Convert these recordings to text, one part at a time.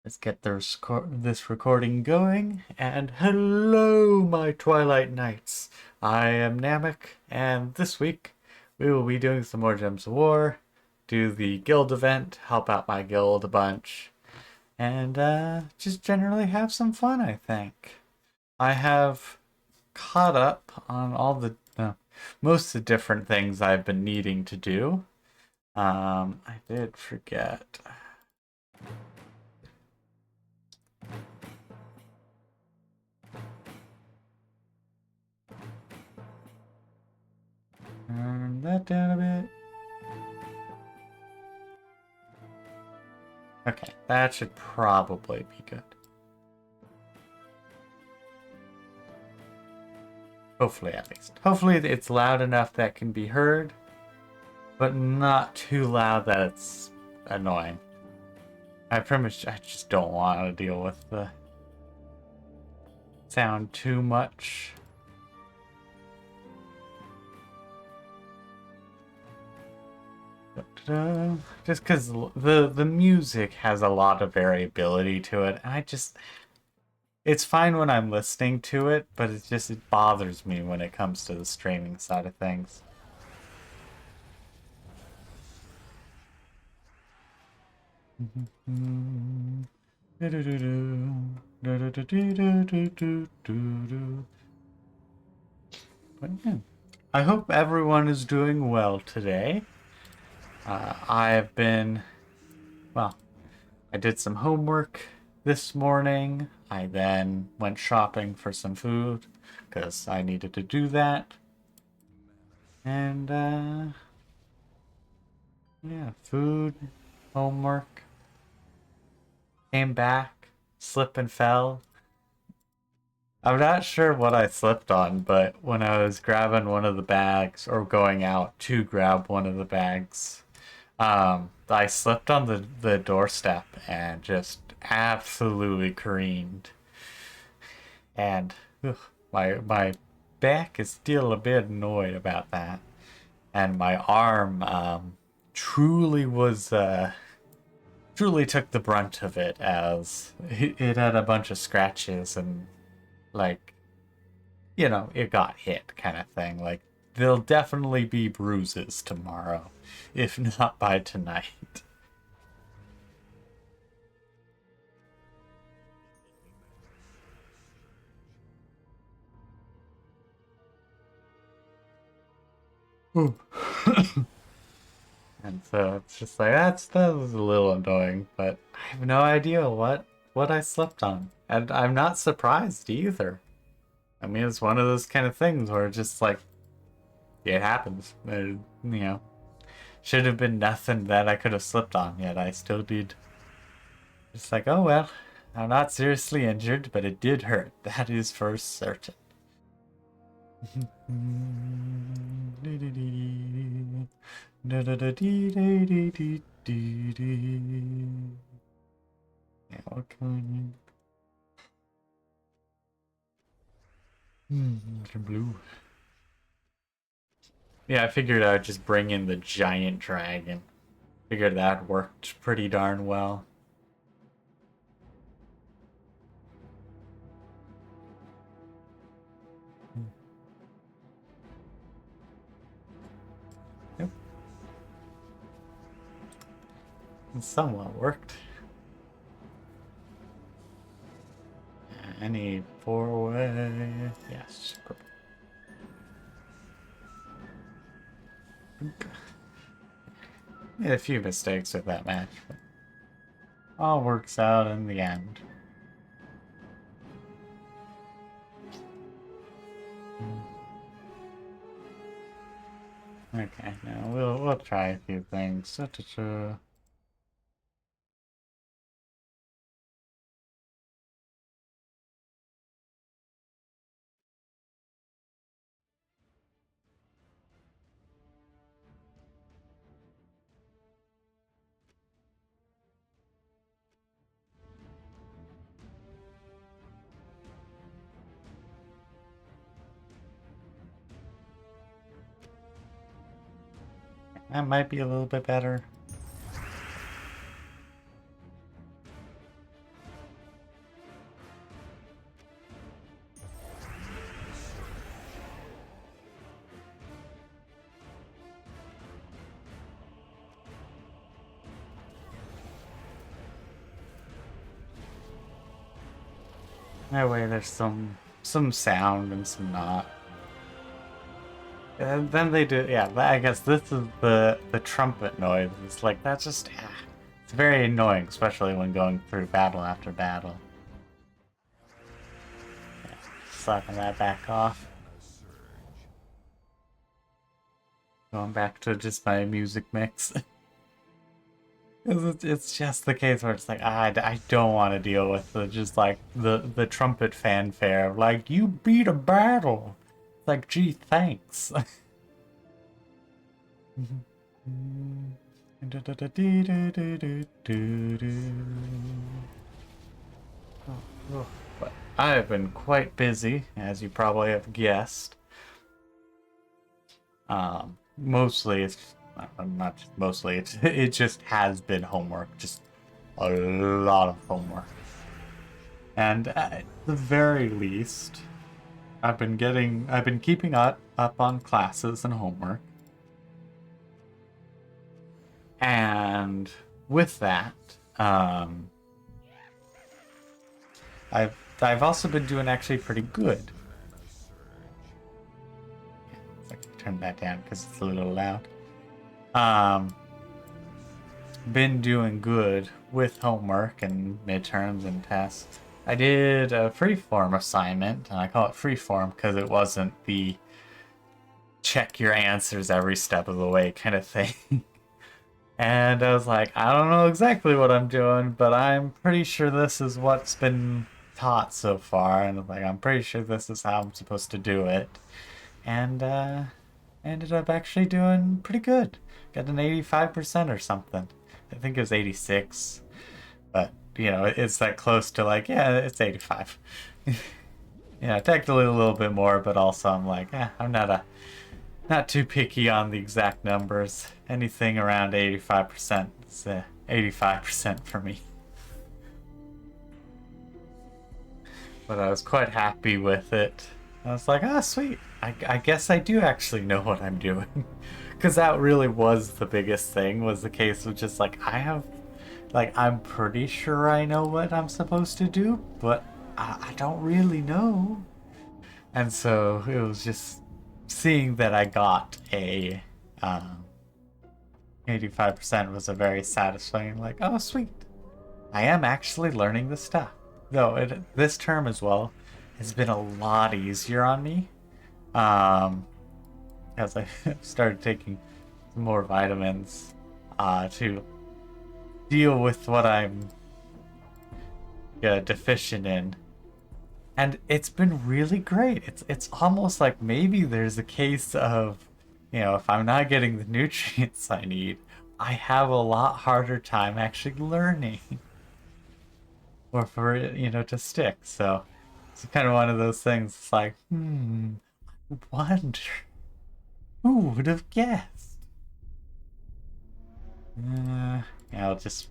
Let's get this recording going. And hello, my Twilight Knights. I am Namek, and this week we will be doing some more Gems of War, do the guild event, help out my guild a bunch, and just generally have some fun, I think. I have caught up on all the most of the different things I've been needing to do. I did forget. Turn that down a bit. Okay, that should probably be good. Hopefully, at least. Hopefully, it's loud enough that can be heard, but not too loud that it's annoying. I just don't want to deal with the sound too much. Just because the music has a lot of variability to it, and it's fine when I'm listening to it, but it bothers me when it comes to the streaming side of things. But yeah, I hope everyone is doing well today. Well, I did some homework this morning. I then went shopping for some food because I needed to do that. And, yeah, food, homework. Came back, slip and fell. I'm not sure what I slipped on, but when I was grabbing one of the bags or going out to grab one of the bags, I slipped on the doorstep and just absolutely careened. And ugh, my back is still a bit annoyed about that. And my arm truly was truly took the brunt of it as it had a bunch of scratches and like it got hit kind of thing. Like there'll definitely be bruises tomorrow, if not by tonight. Ooh. And so it's just like that was a little annoying, but I have no idea what I slept on. And I'm not surprised either. I mean, it's one of those kind of things where it's just like it happens. Should have been nothing that I could have slipped on, yet I still did. It's like, oh well, I'm not seriously injured, but it did hurt. That is for certain. Yeah, what can blue. Yeah, I figured I would just bring in the giant dragon. Figured that worked pretty darn well. Yep. It somewhat worked. Any four-way? Yes. Made a few mistakes with that match, but all works out in the end. Okay, now we'll try a few things. That might be a little bit better. That way there's some sound and some not. And then they do, yeah, I guess this is the trumpet noise. It's like, that's just, it's very annoying, especially when going through battle after battle. Yeah, slapping that back off. Going back to just my music mix. It's just the case where it's like, I don't want to deal with just like the trumpet fanfare. Like, you beat a battle. It's like, gee, thanks. But I have been quite busy, as you probably have guessed. Mostly it's not just mostly, it just has been homework, just a lot of homework. And at the very least, I've been keeping up on classes and homework. And with that, I've also been doing actually pretty good. I can turn that down because it's a little loud. Been doing good with homework and midterms and tests. I did a freeform assignment, and I call it freeform because it wasn't the check your answers every step of the way kind of thing. And I was like, I don't know exactly what I'm doing, but I'm pretty sure this is what's been taught so far. And like, I'm pretty sure this is how I'm supposed to do it. And ended up actually doing pretty good. Got an 85% or something. I think it was 86. But, you know, it's that close to like, yeah, it's 85. Yeah, technically a little bit more, but also I'm like, I'm not too picky on the exact numbers. Anything around 85% is 85% for me. But I was quite happy with it. I was like, sweet. I guess I do actually know what I'm doing. Because that really was the biggest thing, was the case of just like, I'm pretty sure I know what I'm supposed to do, but I don't really know. And so it was just seeing that I got a 85% was a very satisfying, like, oh, sweet. I am actually learning the stuff. Though this term as well has been a lot easier on me. As I started taking some more vitamins to deal with what I'm deficient in. And it's been really great. It's almost like maybe there's a case of, you know, if I'm not getting the nutrients I need, I have a lot harder time actually learning. Or for it, you know, to stick. So it's kind of one of those things. It's like, I wonder who would have guessed. Yeah, we'll just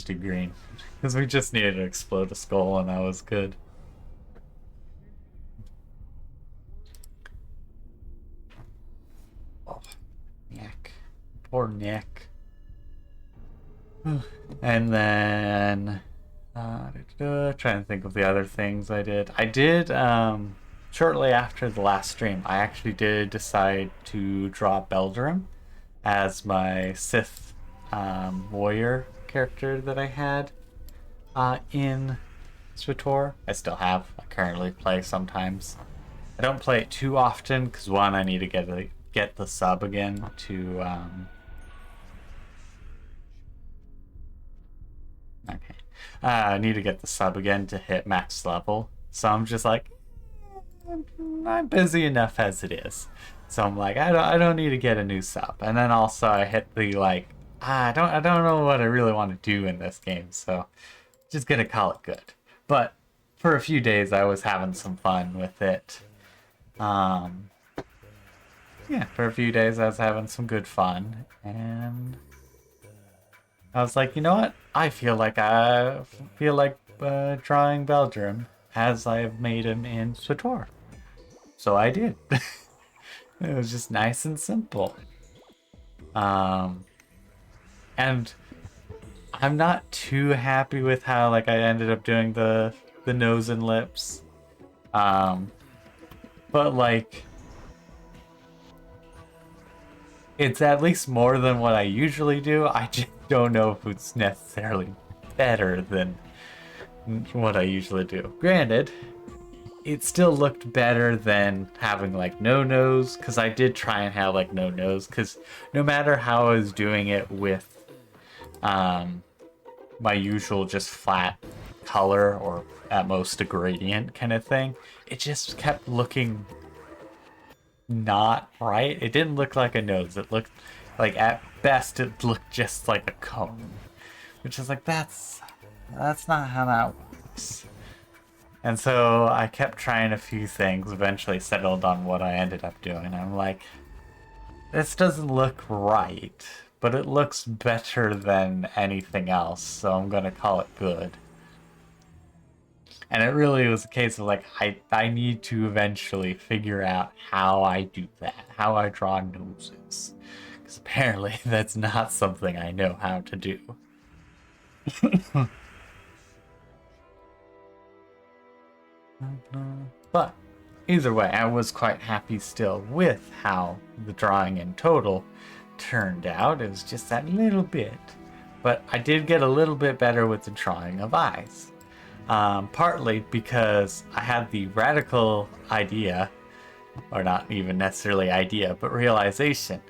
do green because we just needed to explode a skull, and that was good. Oh, Nick, poor Nick. And then. Trying to think of the other things I did. I did, shortly after the last stream, I actually did decide to draw Beldrim as my Sith warrior character that I had in SWTOR. I still have. I currently play sometimes. I don't play it too often because one, I need to get the sub again to. Okay. I need to get the sub again to hit max level. So I'm just like, I'm busy enough as it is. So I'm like, I don't need to get a new sub. And then also I hit the like, I don't know what I really want to do in this game. So just gonna call it good. But for a few days I was having some fun with it. Yeah, for a few days I was having some good fun, and I was like, you know what? I feel like drawing Beldrim as I've made him in SWTOR. So I did. It was just nice and simple. And I'm not too happy with how like I ended up doing the the nose and lips. But like, it's at least more than what I usually do. I just don't know if it's necessarily better than what I usually do. Granted, it still looked better than having like no nose, because I did try and have like no nose, because no matter how I was doing it with my usual just flat color or at most a gradient kind of thing, it just kept looking not right. It didn't look like a nose. It looked like, at best, it looked just like a cone, which is like, that's not how that works. And so I kept trying a few things, eventually settled on what I ended up doing. I'm like, this doesn't look right, but it looks better than anything else, so I'm gonna call it good. And it really was a case of like, I need to eventually figure out how I do that, how I draw noses. Because apparently that's not something I know how to do. But either way, I was quite happy still with how the drawing in total turned out. It was just that little bit. But I did get a little bit better with the drawing of eyes. Partly because I had the radical idea, or not even necessarily idea, but realization,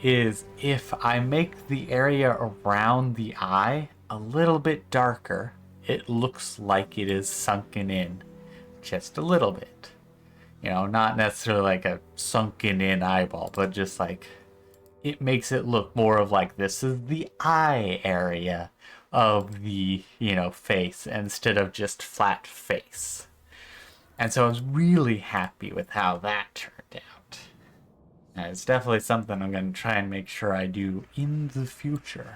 is if I make the area around the eye a little bit darker, it looks like it is sunken in just a little bit. You know, not necessarily like a sunken in eyeball, but just like, it makes it look more of like this is the eye area of the, you know, face instead of just flat face. And so I was really happy with how that turned out. And it's definitely something I'm going to try and make sure I do in the future.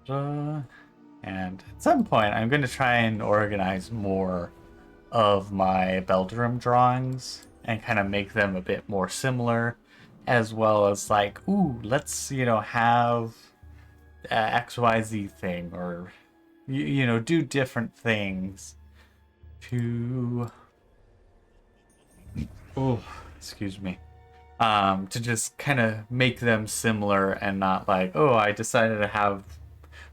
And at some point, I'm going to try and organize more of my Beldrum drawings and kind of make them a bit more similar, as well as like, ooh, let's, you know, have XYZ thing, or, you know, do different things to, oh, excuse me, to just kind of make them similar and not like, oh, I decided to have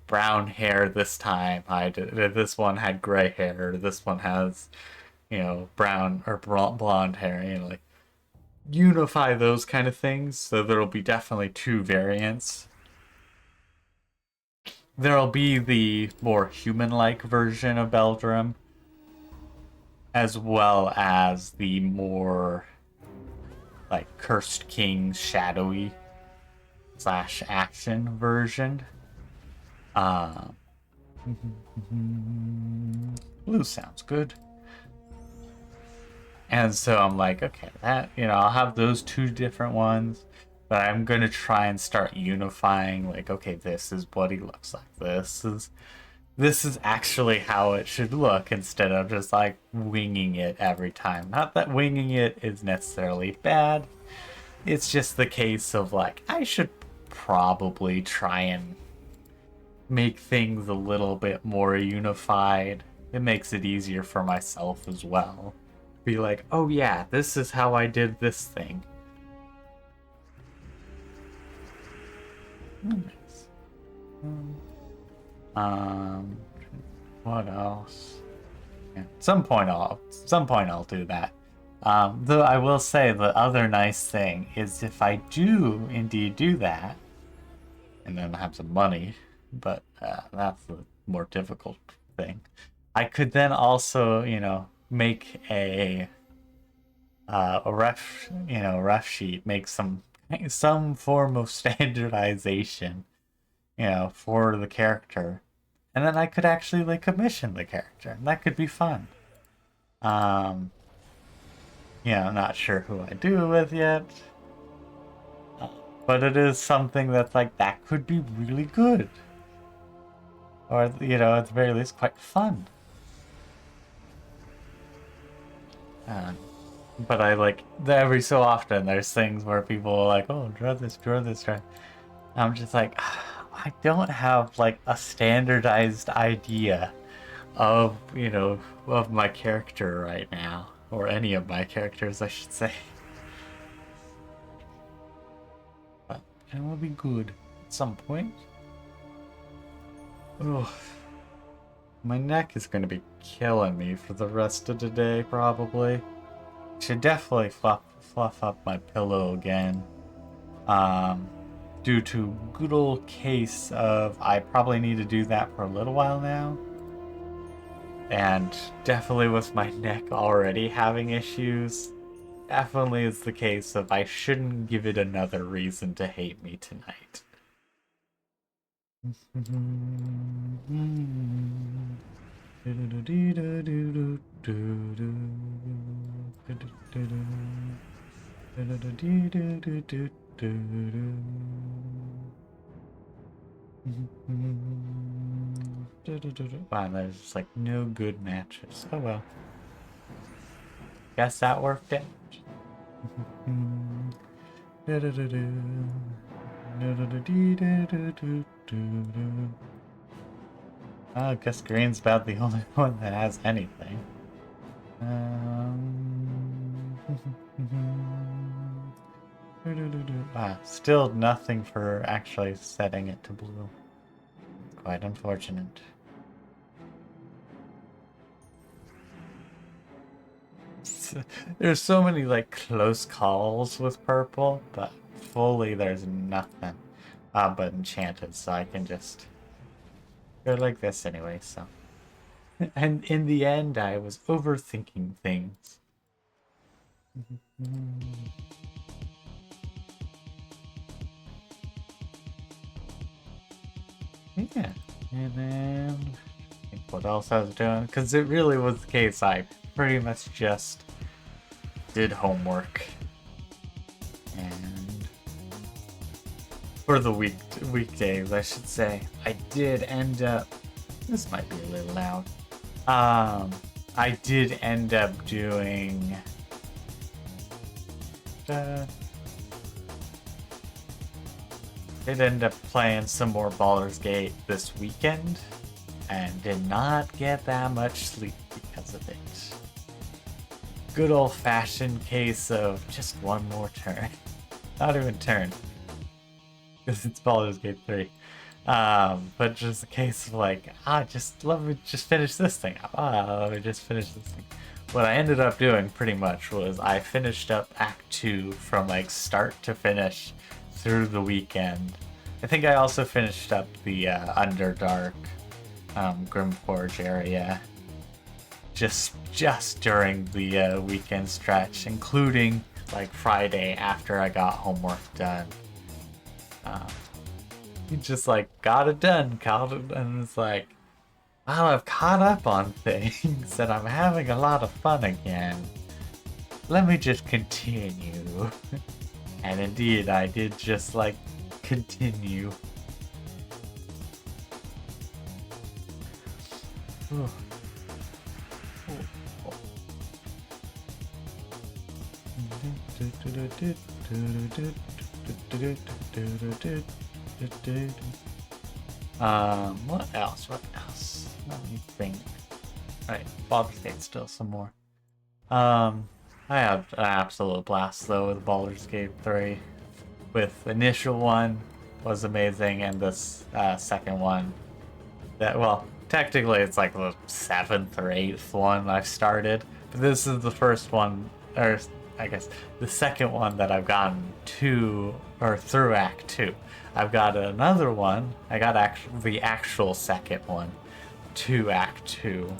brown hair this time. This one had gray hair. This one has, you know, brown or blonde hair. You know, like, unify those kind of things, so there'll be definitely two variants. There'll be the more human-like version of Beldrum, as well as the more like Cursed King shadowy / action version. Blue sounds good. And so I'm like, okay, that, you know, I'll have those two different ones, but I'm going to try and start unifying, like, okay, this is what he looks like. This is actually how it should look, instead of just like winging it every time. Not that winging it is necessarily bad. It's just the case of like, I should probably try and make things a little bit more unified. It makes it easier for myself as well. Be like, oh yeah, this is how I did this thing. Nice. What else? Yeah, at some point I'll do that. Though I will say the other nice thing is if I do indeed do that, and then have some money, but that's the more difficult thing. I could then also, you know, make a ref sheet, make some form of standardization, you know, for the character, and then I could actually like commission the character, and that could be fun. Yeah, I'm not sure who I do it with yet, but it is something that's like, that could be really good, or, you know, at the very least quite fun. But I like, every so often there's things where people are like, oh, draw this. I'm just like, I don't have like a standardized idea of, of my character right now. Or any of my characters, I should say. But it will be good at some point. Oh, my neck is going to be killing me for the rest of the day, probably. Should definitely fluff up my pillow again. Due to good old case of I probably need to do that for a little while now. And definitely with my neck already having issues, definitely is the case of I shouldn't give it another reason to hate me tonight. Wow, there's just like no good matches. Oh well. Guess that worked out. I guess green's about the only one that has anything. Still nothing for actually setting it to blue. Quite unfortunate. There's so many like close calls with purple, but fully there's nothing but enchanted, so I can just go like this anyway, so. And in the end, I was overthinking things. Yeah, and then I think what else I was doing, because it really was the case I pretty much just did homework, and for the weekdays, I should say, I did end up. This might be a little loud. I did end up doing. Did end up playing some more Baldur's Gate this weekend, and did not get that much sleep because of it. Good old-fashioned case of just one more turn. Not even turn, because it's Baldur's Gate 3. But just a case of like, let me just finish this thing up. Let me just finish this thing. What I ended up doing pretty much was I finished up Act 2 from like start to finish through the weekend. I think I also finished up the Underdark Grimforge area just during the weekend stretch, including like Friday after I got homework done. Just like got it done, and it's like, wow, I've caught up on things and I'm having a lot of fun again. Let me just continue. And indeed, I did just like continue. What else? Let me think. Alright, Baldur's Gate still some more. I had an absolute blast though with Baldur's Gate 3. With the initial one was amazing, and this second one well, technically it's like the 7th or 8th one I've started, but this is the first one, or I guess the second one that I've gotten to, or through Act 2. I've got another one, I got the actual second one to Act 2,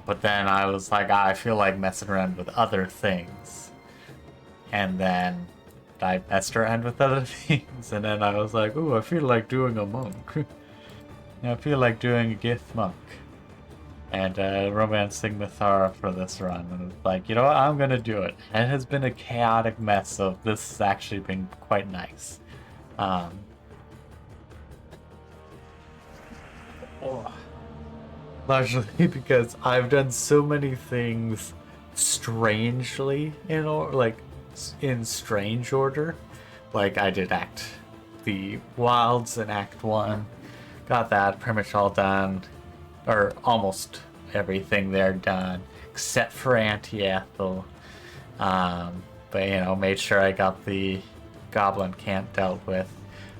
but then I was like, I feel like messing around with other things, and then I messed around with other things, and then I was like, ooh, I feel like doing a monk. I feel like doing a Gith monk. And romancing Mithara for this run. And it's like, you know what, I'm gonna do it. And it has been a chaotic mess, so this has actually been quite nice. Largely because I've done so many things strangely in strange order. Like I did Act the wilds in Act 1. Got that pretty much all done. Or almost everything there done. Except for Auntie Ethel. But, you know, made sure I got the goblin camp dealt with.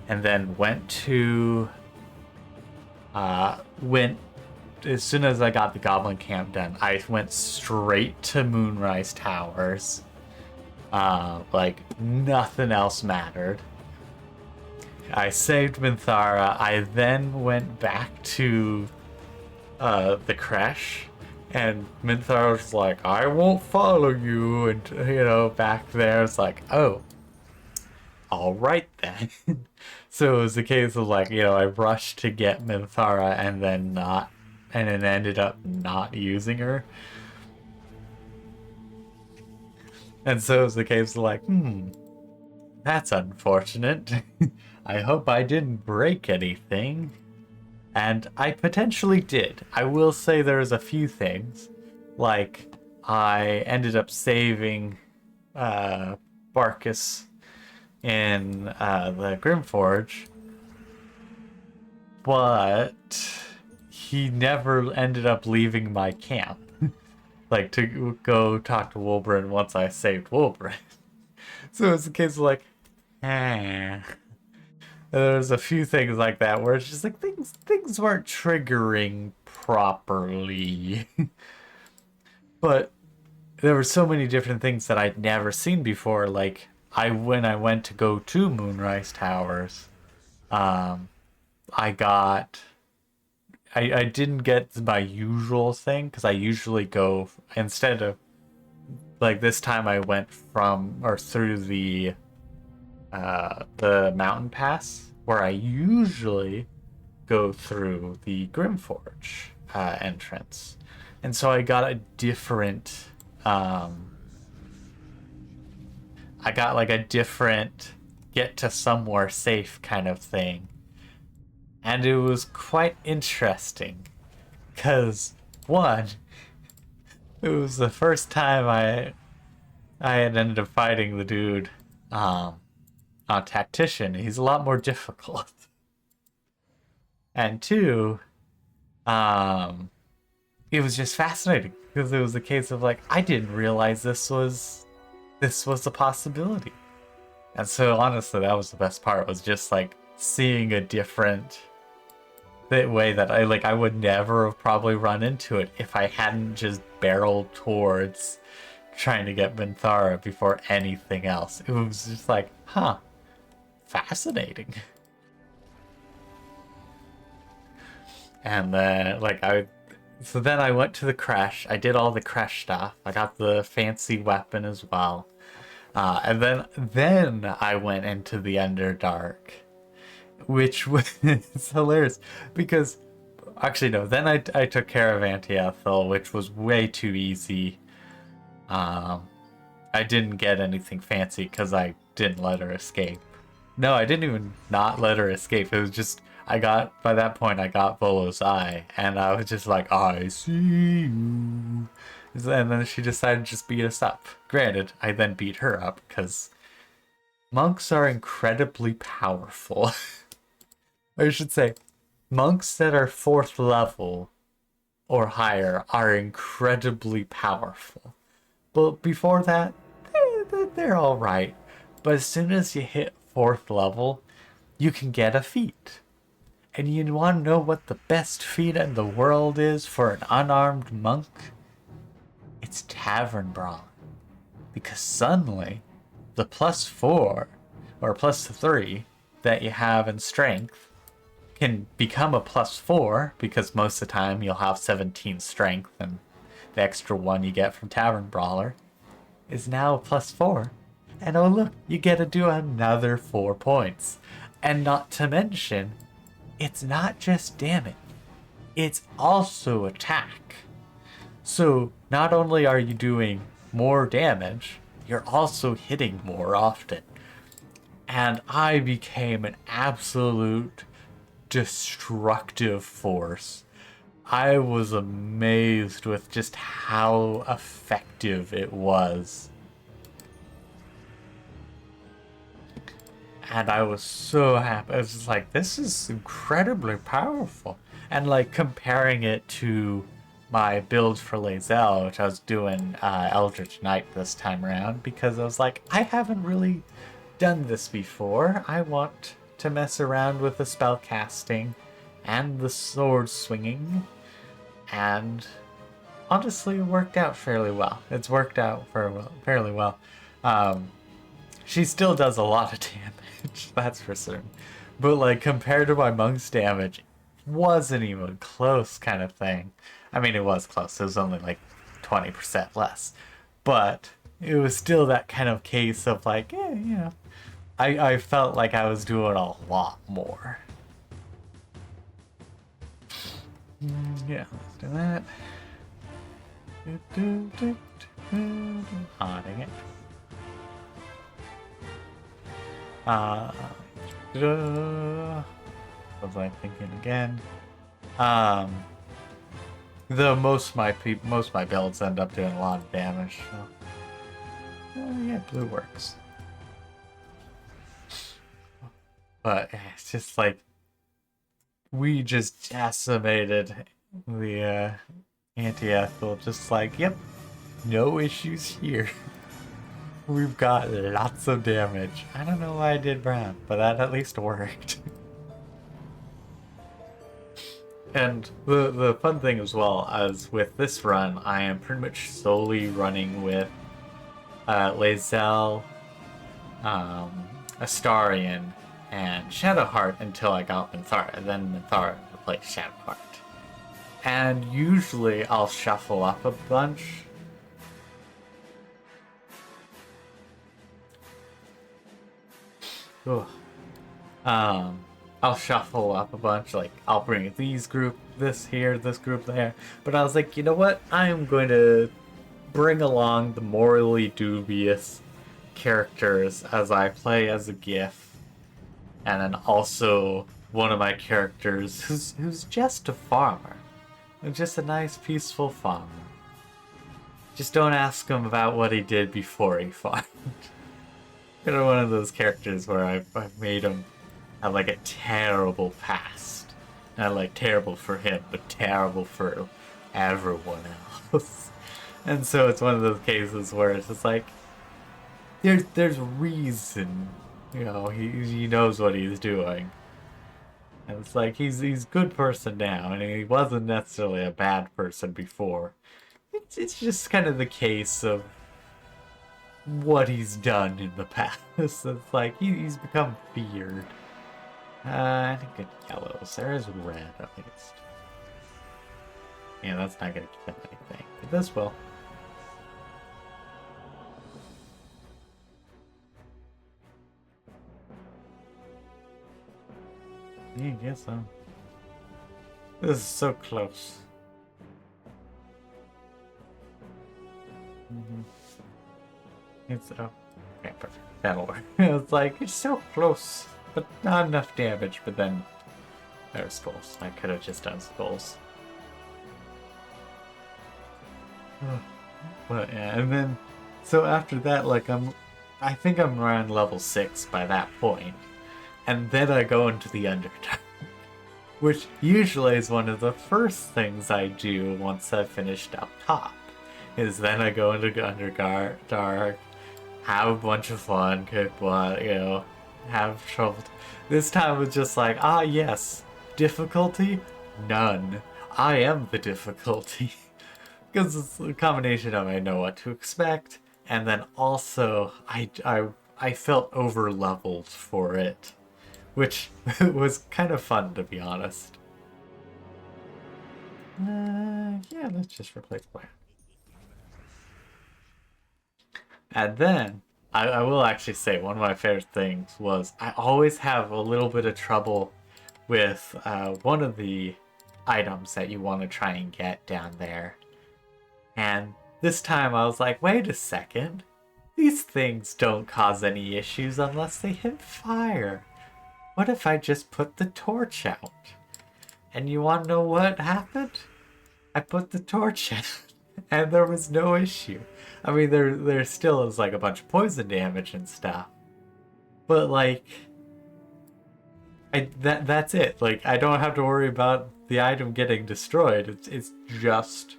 And then went to... as soon as I got the goblin camp done, I went straight to Moonrise Towers. Like, nothing else mattered. I saved Minthara. I then went back to the creche, and Minthara was like, I won't follow you, and, you know, back there, it's like, oh, alright then. So it was a case of, like, you know, I rushed to get Minthara and then ended up not using her. And so it was the case of, like, that's unfortunate. I hope I didn't break anything. And I potentially did. I will say there's a few things. Like, I ended up saving Barkus in the Grimforge, but he never ended up leaving my camp. Like, to go talk to Wolverine once I saved Wolverine. So it's a case of, like, There's a few things like that where it's just like things weren't triggering properly. But there were so many different things that I'd never seen before. Like, when I went to go to Moonrise Towers, I didn't get my usual thing, because I usually go, instead of, like, this time I went through the mountain pass, where I usually go through the Grimforge entrance. And so I got a different get to somewhere safe kind of thing. And it was quite interesting, because one, it was the first time I had ended up fighting the dude on Tactician. He's a lot more difficult. And two, it was just fascinating, because it was a case of, like, I didn't realize this was a possibility. And so honestly, that was the best part, was just, like, seeing a different way that I would never have probably run into it if I hadn't just barreled towards trying to get Minthara before anything else. It was just like, fascinating. And then, so then I went to the creche. I did all the creche stuff. I got the fancy weapon as well. And then I went into the Underdark, which was hilarious, because actually no, then I took care of Auntie Ethel, which was way too easy. I didn't get anything fancy because I didn't let her escape. No, I didn't even not let her escape. It was just, by that point I got Volo's eye, and I was just like, I see you. And then she decided to just beat us up. Granted, I then beat her up, because monks are incredibly powerful. I should say, monks that are 4th level or higher are incredibly powerful. But before that, they're alright. But as soon as you hit 4th level, you can get a feat. And you want to know what the best feat in the world is for an unarmed monk? It's Tavern Brawl. Because suddenly, the +4 or +3 that you have in strength can become a +4, because most of the time you'll have 17 strength, and the extra 1 you get from Tavern Brawler is now a +4. And oh look, you get to do another 4 points. And not to mention, it's not just damage, it's also attack. So not only are you doing more damage, you're also hitting more often. And I became an absolute destructive force. I was amazed with just how effective it was. And I was so happy. I was just like, this is incredibly powerful. And like comparing it to my build for Lae'zel, which I was doing Eldritch Knight this time around, because I was like, I haven't really done this before. I want to mess around with the spell casting and the sword swinging, and honestly it worked out fairly well. It's worked out fairly well. She still does a lot of damage, that's for certain. But like compared to my monk's damage, it wasn't even close kind of thing. I mean, it was close. It was only like 20% less. But it was still that kind of case of like, yeah, you know, I felt like I was doing a lot more. Yeah, let's do that. Ah, dang it. What was I thinking again? The most my builds end up doing a lot of damage. So. Yeah, blue works. But it's just like we just decimated the anti-ethel. Just like, yep, no issues here. We've got lots of damage. I don't know why I did brown, but that at least worked. And the fun thing as well as with this run, I am pretty much solely running with Lae'zel, Astarion, and Shadowheart until I got Minthara, and then Minthara replaced Shadowheart. And usually I'll shuffle up a bunch. Ugh. I'll shuffle up a bunch, like I'll bring this here, this group there. But I was like, you know what? I am going to bring along the morally dubious characters as I play as a GIF. And then also one of my characters who's just a farmer. Just a nice, peaceful farmer. Just don't ask him about what he did before he farmed. Kind of one of those characters where I've made him have like a terrible past. Not like terrible for him, but terrible for everyone else. And so it's one of those cases where it's just like there's reason, you know, he knows what he's doing. And it's like he's a good person now, and he wasn't necessarily a bad person before. It's just kind of the case of what he's done in the past. It's like he's become feared. I think it's yellows. There is red at least. Yeah, that's not gonna give him anything. But this will. Yeah, I guess so. This is so close. It's okay, perfect. That'll work. It's like it's so close, but not enough damage. But then there's skulls. I could have just done skulls. But yeah, and then so after that, like I think I'm around level 6 by that point, and then I go into the Underdark, which usually is one of the first things I do once I've finished up top. Is then I go into Underdark, have a bunch of fun, cook what, you know, have trouble. This time was just like, ah yes, difficulty? None. I am the difficulty. Because it's a combination of I know what to expect, and then also I felt over leveled for it, which was kind of fun to be honest. Yeah, let's just replace Blair. And then, I will actually say, one of my favorite things was I always have a little bit of trouble with one of the items that you want to try and get down there. And this time I was like, wait a second. These things don't cause any issues unless they hit fire. What if I just put the torch out? And you want to know what happened? I put the torch out. And there was no issue. I mean, there still is like a bunch of poison damage and stuff. But like, that's it. Like, I don't have to worry about the item getting destroyed. It's just,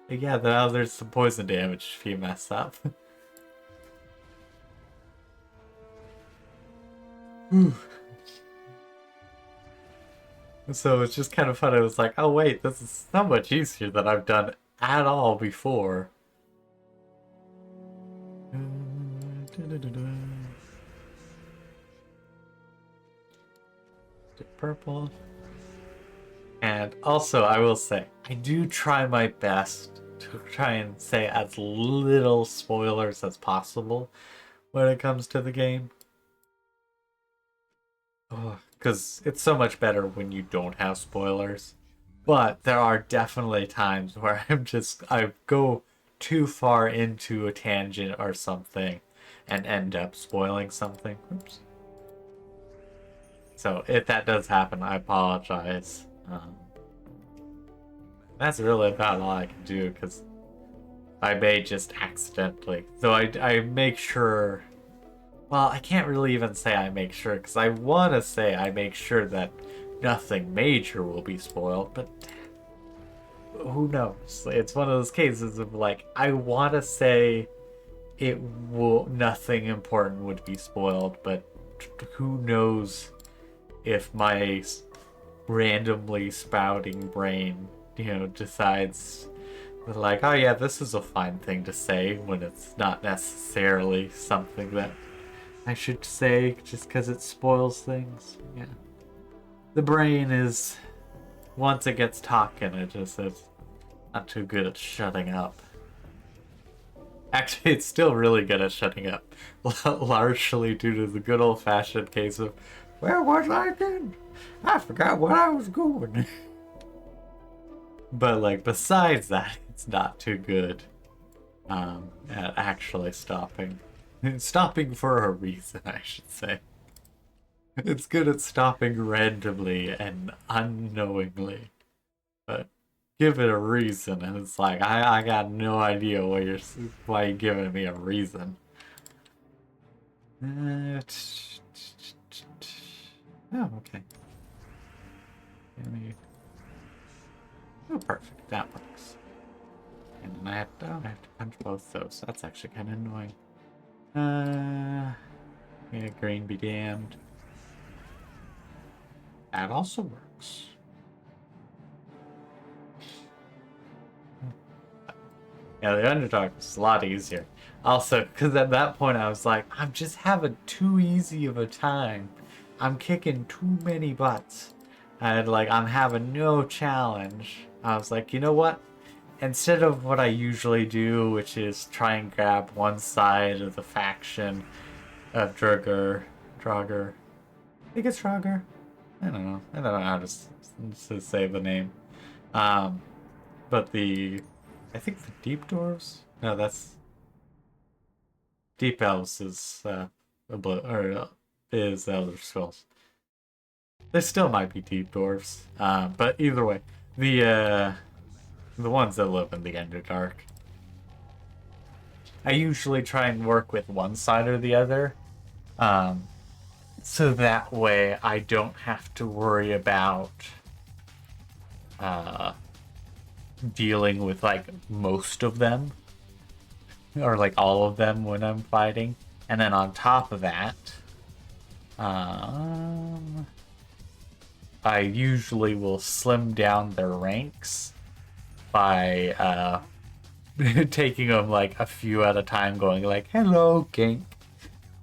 yeah, now there's some poison damage if you mess up. So it's just kind of fun. It was like, oh wait, this is so much easier than I've done at all before. Purple. And also, I will say, I do try my best to try and say as little spoilers as possible when it comes to the game. Because it's so much better when you don't have spoilers. But there are definitely times where I go too far into a tangent or something and end up spoiling something. Oops. So if that does happen, I apologize. That's really about all I can do because I may just accidentally. Though I make sure. Well, I can't really even say I make sure because I want to say I make sure that nothing major will be spoiled, but who knows? It's one of those cases of like I want to say nothing important would be spoiled, but who knows if my randomly spouting brain, decides like, oh yeah, this is a fine thing to say when it's not necessarily something that I should say just because it spoils things. Yeah. The brain is, once it gets talking, it just is not too good at shutting up. Actually, it's still really good at shutting up. Largely due to the good old-fashioned case of, where was I again? I forgot what I was going. But, like, besides that, it's not too good at actually stopping. Stopping for a reason, I should say. It's good at stopping randomly and unknowingly. But give it a reason, and it's like, I got no idea why you're giving me a reason. Oh, okay. Oh, perfect. That works. And then I have to punch both those. That's actually kind of annoying. Yeah, green be damned. That also works. Yeah, the underdog was a lot easier. Also, because at that point I was like, I'm just having too easy of a time. I'm kicking too many butts. I'm having no challenge. I was like, you know what? Instead of what I usually do, which is try and grab one side of the faction of Draugr. I think it's Draugr. I don't know. I don't know how to say the name. But I think the Deep Dwarves? No, that's... Deep Elves is, is Elder Scrolls. There still might be Deep Dwarves. But either way, the ones that live in the Underdark. I usually try and work with one side or the other. So that way I don't have to worry about dealing with like most of them or like all of them when I'm fighting. And then on top of that, I usually will slim down their ranks by taking them like a few at a time, going like, hello, Gink,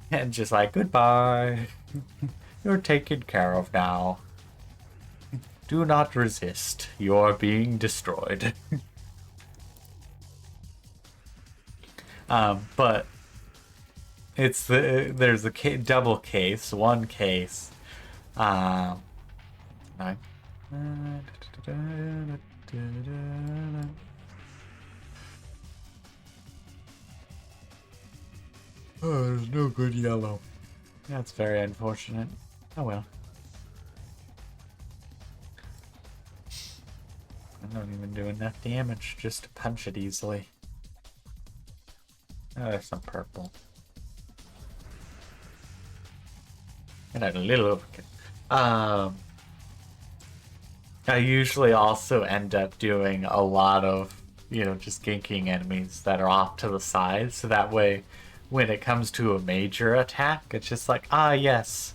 and just like, goodbye. You're taken care of now. Do not resist. You're being destroyed. But there's a double case, one case. Oh, there's no good yellow. That's very unfortunate. Oh well. I don't even do enough damage just to punch it easily. Oh, there's some purple. And a little overkill. Um, I usually also end up doing a lot of, just ganking enemies that are off to the side, so that way when it comes to a major attack, it's just like, ah, yes,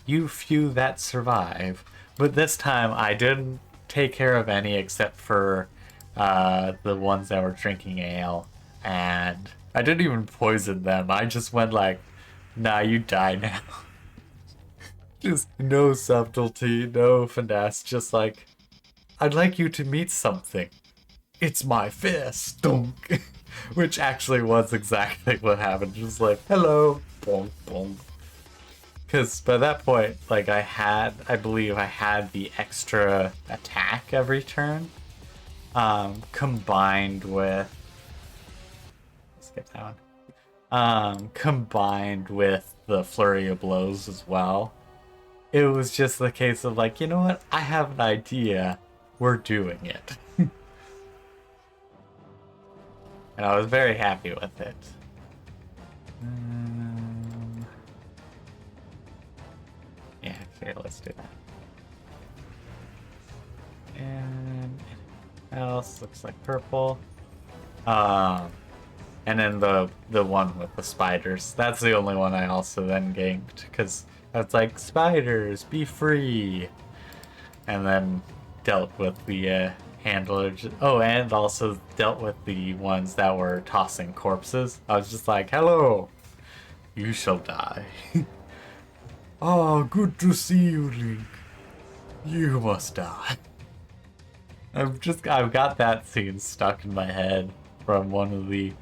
you few that survive. But this time I didn't take care of any except for the ones that were drinking ale, and I didn't even poison them. I just went like, nah, you die now. Just no subtlety, no finesse, just like, I'd like you to meet something. It's my fist. Donk. Which actually was exactly what happened. Just like, hello. Bonk, bonk. Because by that point, like, I believe I had the extra attack every turn. Combined with. Skip that one. Combined with the flurry of blows as well. It was just the case of like, you know what? I have an idea. We're doing it. And I was very happy with it. Yeah, okay, let's do that. And else looks like purple. Um, and then the one with the spiders. That's the only one I also then ganked because that's like spiders, be free, and then dealt with the handler. Oh, and also dealt with the ones that were tossing corpses. I was just like, hello, you shall die. Oh, good to see you, Link. You must die. I've got that scene stuck in my head from one of the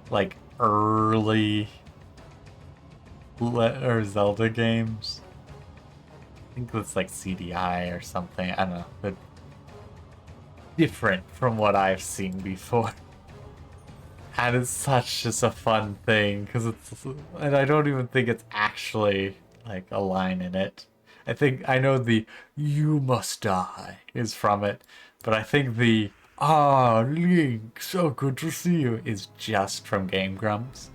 like early or Zelda games. I think it's like CDI or something. I don't know, but different from what I've seen before. And it's such just a fun thing because and I don't even think it's actually like a line in it. I think I know the "you must die" is from it, but I think the Link, so good to see you" is just from Game Grumps.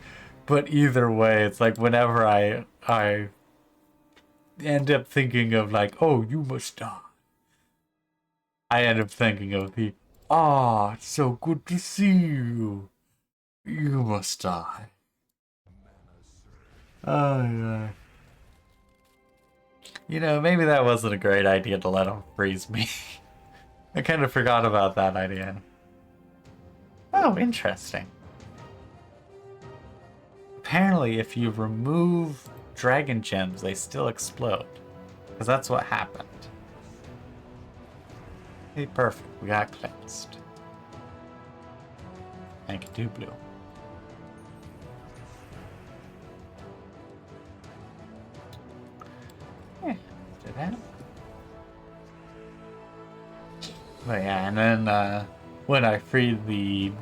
But either way, it's like whenever I end up thinking of like, "Oh, you must die," I end up thinking of the it's so good to see you. You must die." Oh, yeah. Maybe that wasn't a great idea to let him freeze me. I kind of forgot about that idea. Oh, interesting. Apparently, if you remove dragon gems, they still explode. Because that's what happened. Hey, perfect. We got cleansed. I can do blue. Yeah, do that. But yeah, and then when I freed the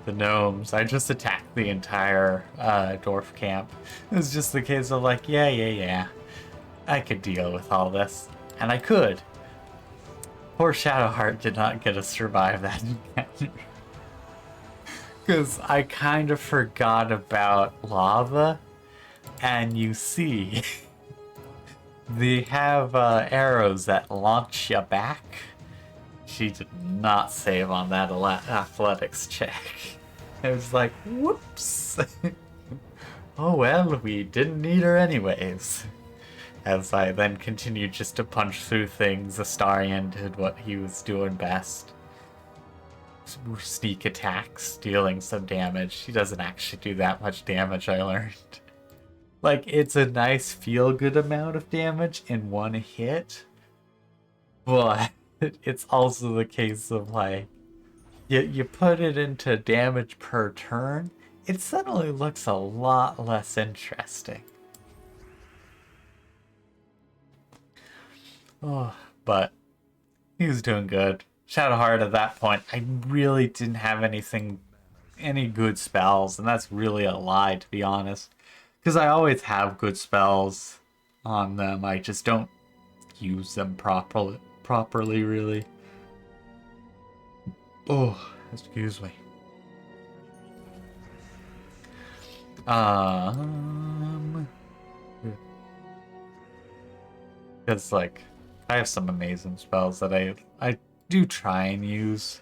gnomes, I just attacked the entire dwarf camp. It was just the case of like, yeah, I could deal with all this, and I could. Poor Shadowheart did not get to survive that encounter. Because I kind of forgot about lava, and you see, they have arrows that launch you back. She did not save on that athletics check. It was like, whoops. Oh well, we didn't need her anyways. As I then continued just to punch through things, Astarion did what he was doing best. Sneak attacks, dealing some damage. He doesn't actually do that much damage, I learned. Like, it's a nice feel-good amount of damage in one hit, but it's also the case of, like, you put it into damage per turn, it suddenly looks a lot less interesting. Oh, but he was doing good. Shadowheart at that point, I really didn't have any good spells, and that's really a lie, to be honest. Because I always have good spells on them, I just don't use them properly, really. Oh, excuse me. Um, Because, like, I have some amazing spells that I do try and use.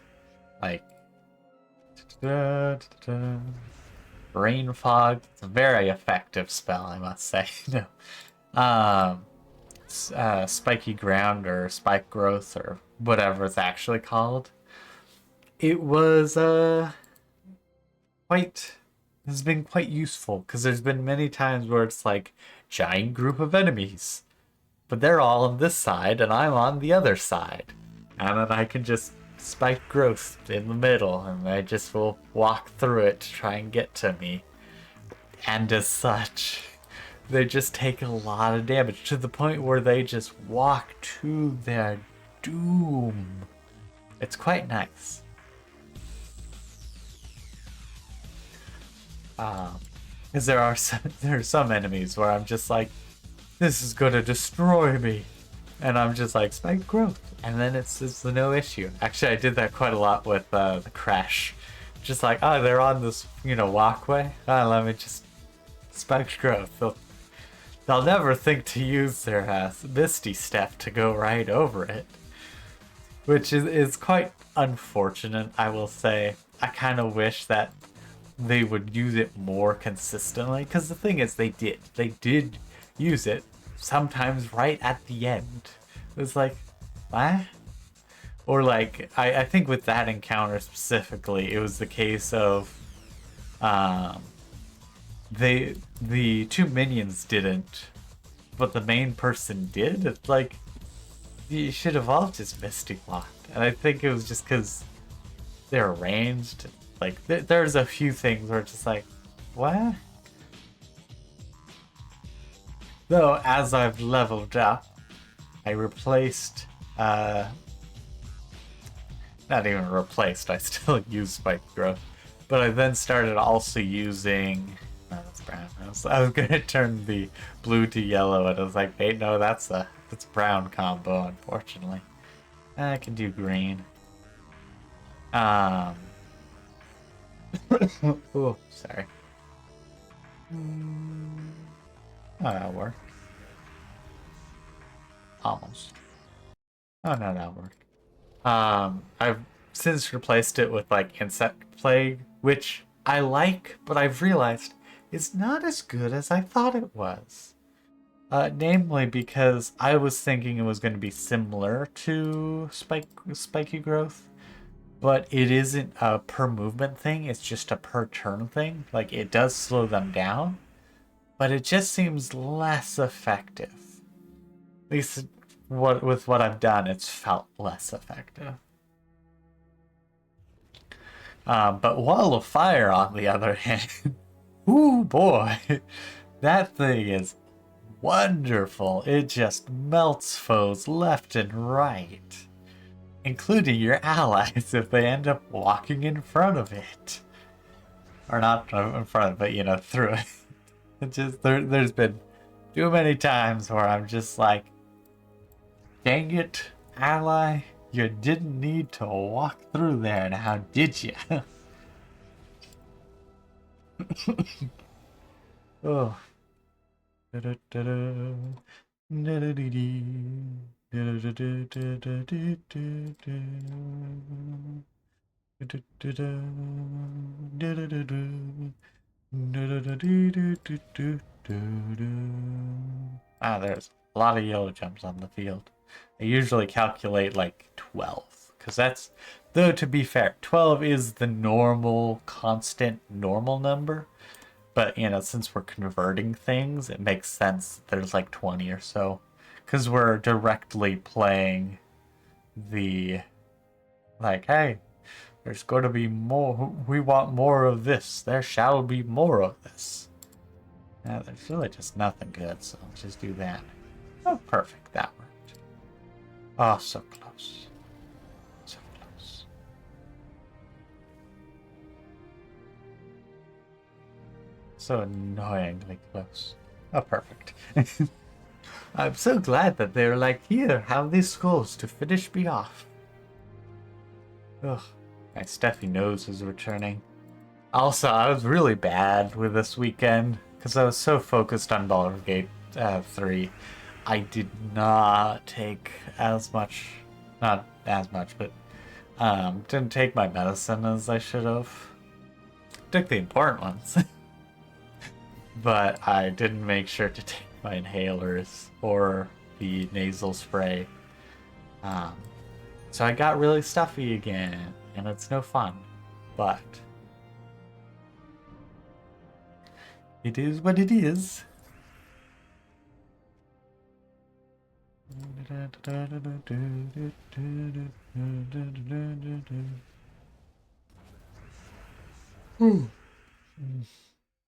Like, Brain Fog. It's a very effective spell, I must say. No. Spiky Ground or Spike Growth or whatever it's actually called. It was, quite has been quite useful because there's been many times where it's like giant group of enemies, but they're all on this side and I'm on the other side, and then I can just spike growth in the middle and they just will walk through it to try and get to me, and as such they just take a lot of damage to the point where they just walk to their doom. It's quite nice. Because there are some enemies where I'm just like, this is gonna destroy me, and I'm just like spike growth, and then it's no issue. Actually, I did that quite a lot with the crash. Just like, oh, they're on this walkway. Let me just spike growth. They'll never think to use their Misty Step to go right over it, which is quite unfortunate. I will say. I kind of wish that they would use it more consistently, because the thing is they did use it sometimes right at the end. It was like, what? Or like I think with that encounter specifically, it was the case of the two minions didn't, but the main person did. It's like, you should have all just Misty Locked, and I think it was just because they're ranged. Like, there's a few things where it's just like, what? Though, as I've leveled up, I replaced, not even replaced, I still use Spike Growth, but I then started also using, no, that's brown. I was gonna turn the blue to yellow, and I was like, wait, no, that's brown combo, unfortunately. I can do green. Oh, sorry. Oh, that'll work. Almost. Oh, no, that'll work. I've since replaced it with, like, Insect Plague, which I like, but I've realized it's not as good as I thought it was. Namely because I was thinking it was going to be similar to Spiky Growth, but it isn't a per movement thing, it's just a per turn thing. Like, it does slow them down, but it just seems less effective. At least with what I've done, it's felt less effective. But Wall of Fire, on the other hand, ooh boy, that thing is wonderful. It just melts foes left and right, including your allies if they end up walking in front of it. Or not in front of it, but, through it. It just, there's been too many times where I'm just like, dang it, ally, you didn't need to walk through there, now did you? Oh. Ah, there's a lot of yellow jumps on the field. I usually calculate like 12, because that's, though to be fair, 12 is the normal, constant, normal number. But, since we're converting things, it makes sense that there's like 20 or so. Because we're directly playing the, like, hey, there's going to be more, we want more of this. There shall be more of this. Now, there's really just nothing good, so let's just do that. Oh, perfect, that worked. Oh, so close. So close. So annoyingly close. Oh, perfect. I'm so glad that they were like, here, have these scrolls to finish me off. Ugh. My stuffy nose is returning. Also, I was really bad with this weekend because I was so focused on Baldur's Gate 3 I did not take as much, not as much, but didn't take my medicine as I should have. Took the important ones, but I didn't make sure to take my inhalers or the nasal spray. So I got really stuffy again, and it's no fun, but it is what it is.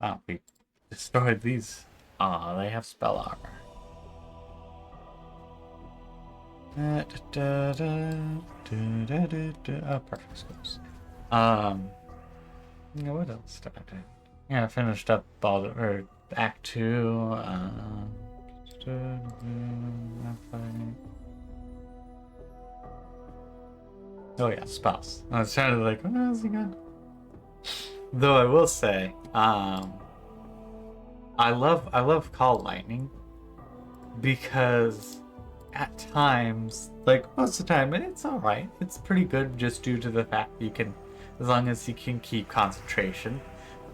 Oh, we destroyed these. Aw, they have spell armor. Oh, perfect scopes. Yeah, what else did I do? Yeah, I finished up all the, or Act 2. Oh yeah, spells. I was trying to like, what is he got? Though I will say, I love Call Lightning because at times, like most of the time, it's alright. It's pretty good just due to the fact that you can, as long as you can keep concentration,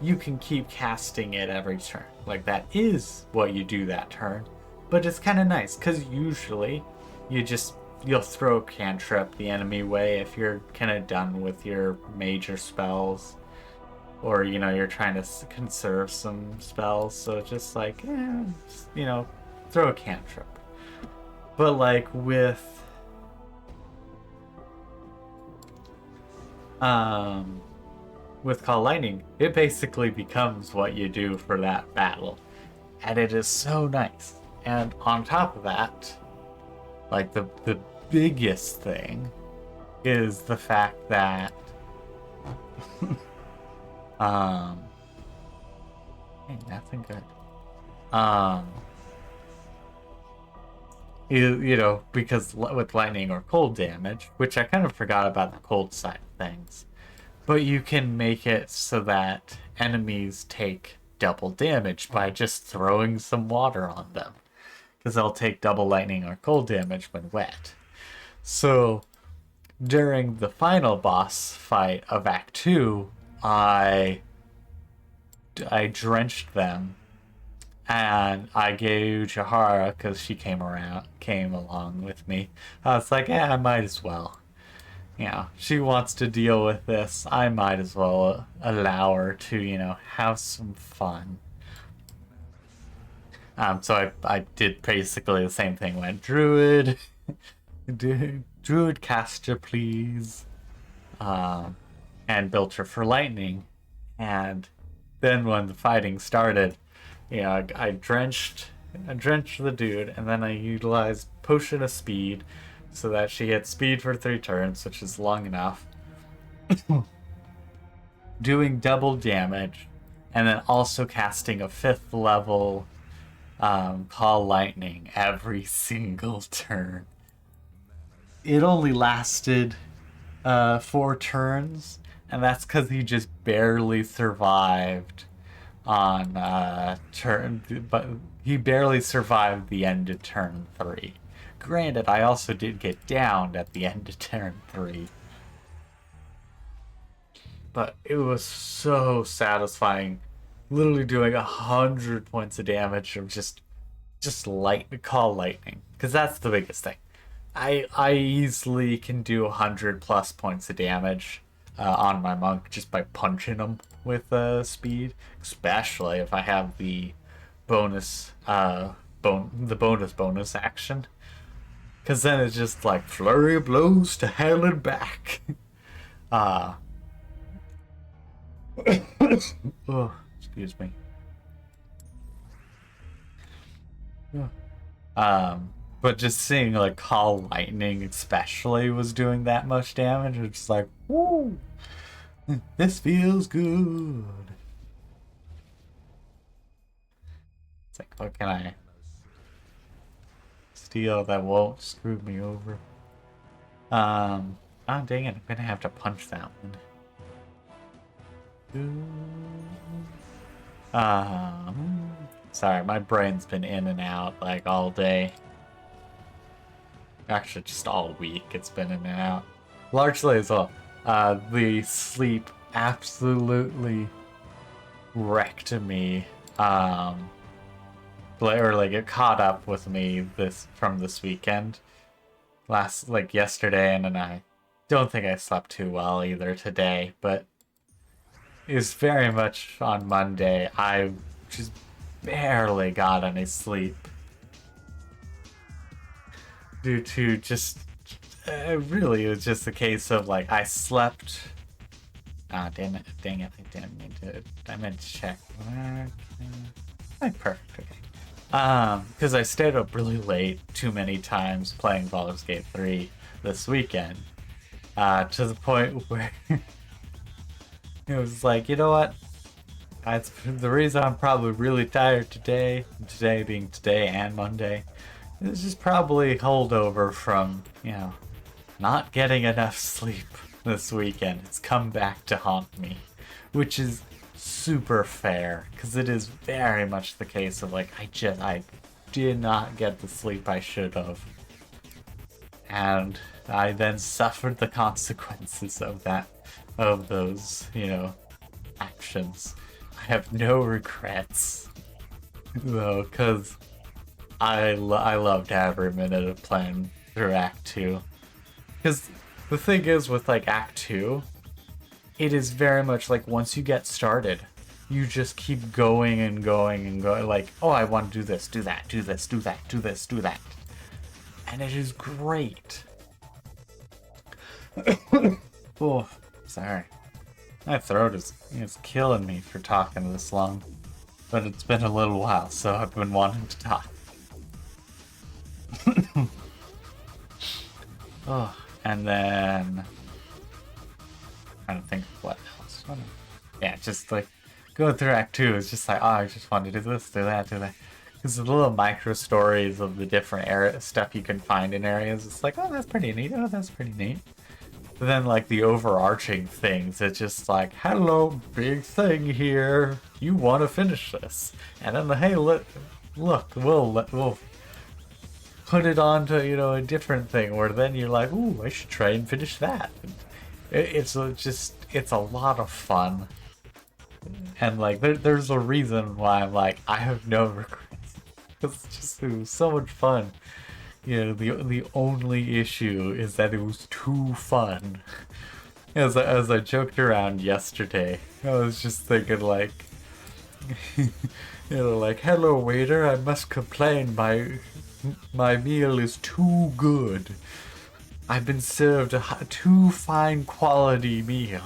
you can keep casting it every turn. Like that is what you do that turn. But it's kind of nice because usually you'll throw a cantrip the enemy way if you're kind of done with your major spells, or you're trying to conserve some spells. So it's just like, just, throw a cantrip. But like with Call Lightning, it basically becomes what you do for that battle, and it is so nice. And on top of that, like the biggest thing is the fact that hey, nothing good. Because with lightning or cold damage, which I kind of forgot about the cold side of things, but you can make it so that enemies take double damage by just throwing some water on them, because they'll take double lightning or cold damage when wet. So during the final boss fight of Act 2, I drenched them, and I gave Jahara, because she came along with me. I was like, I might as well. She wants to deal with this. I might as well allow her to, have some fun. So I did basically the same thing. Went Druid, Druid caster, please, and built her for lightning. And then when the fighting started, I drenched the dude, and then I utilized Potion of Speed, so that she had speed for 3 turns, which is long enough. Doing double damage, and then also casting a 5th level Call Lightning every single turn. It only lasted 4 turns, and that's because he just barely survived on turn, but he barely survived the end of turn 3. Granted, I also did get downed at the end of turn 3. But it was so satisfying, literally doing 100 points of damage of just Call Lightning, because that's the biggest thing. I easily can do 100 plus points of damage on my monk just by punching them with speed, especially if I have the bonus bonus action, because then it's just like flurry of blows to hell and back. Oh, excuse me. But just seeing like Call Lightning especially was doing that much damage, it's just like, woo, this feels good. It's like, what can I steal that won't screw me over? Oh dang it, I'm gonna have to punch that one. Sorry, my brain's been in and out like all day. Actually, just all week it's been in and out. Largely as well. The sleep absolutely wrecked me. Or like it caught up with me from this weekend. Yesterday, and then I don't think I slept too well either today, but it's very much on Monday. I just barely got any sleep due to just really it was just a case of like I slept. Ah, damn it! Dang it! I didn't mean to. I meant to check. Perfect. Okay. Because I stayed up really late too many times playing Baldur's Gate 3 this weekend. To the point where it was like, you know what? That's the reason I'm probably really tired today. Today being today and Monday. This is probably holdover from, not getting enough sleep this weekend. It's come back to haunt me, which is super fair because it is very much the case of like I did not get the sleep I should have, and I then suffered the consequences of those actions. I have no regrets though, because I loved every minute of playing through Act 2. Because the thing is with like Act 2, it is very much like once you get started, you just keep going and going and going. Like, oh, I want to do this, do that, do this, do that, do this, do that. And it is great. Oh, sorry. My throat is killing me for talking this long. But it's been a little while, so I've been wanting to talk. Oh, and then trying to think of what else. Yeah, just like going through Act 2 is just like, oh, I just want to do this, do that, do that. Because the little micro stories of the different stuff you can find in areas, it's like, oh, that's pretty neat. Oh, that's pretty neat. But then like the overarching things, it's just like, hello, big thing here. You want to finish this, and then hey, look, we'll put it onto a different thing, where then you're like, ooh, I should try and finish that. It's a lot of fun, and like there's a reason why I'm like I have no regrets. It was so much fun. The only issue is that it was too fun. As I joked around yesterday, I was just thinking like, like, hello waiter, I must complain, my meal is too good. I've been served a too fine quality meal.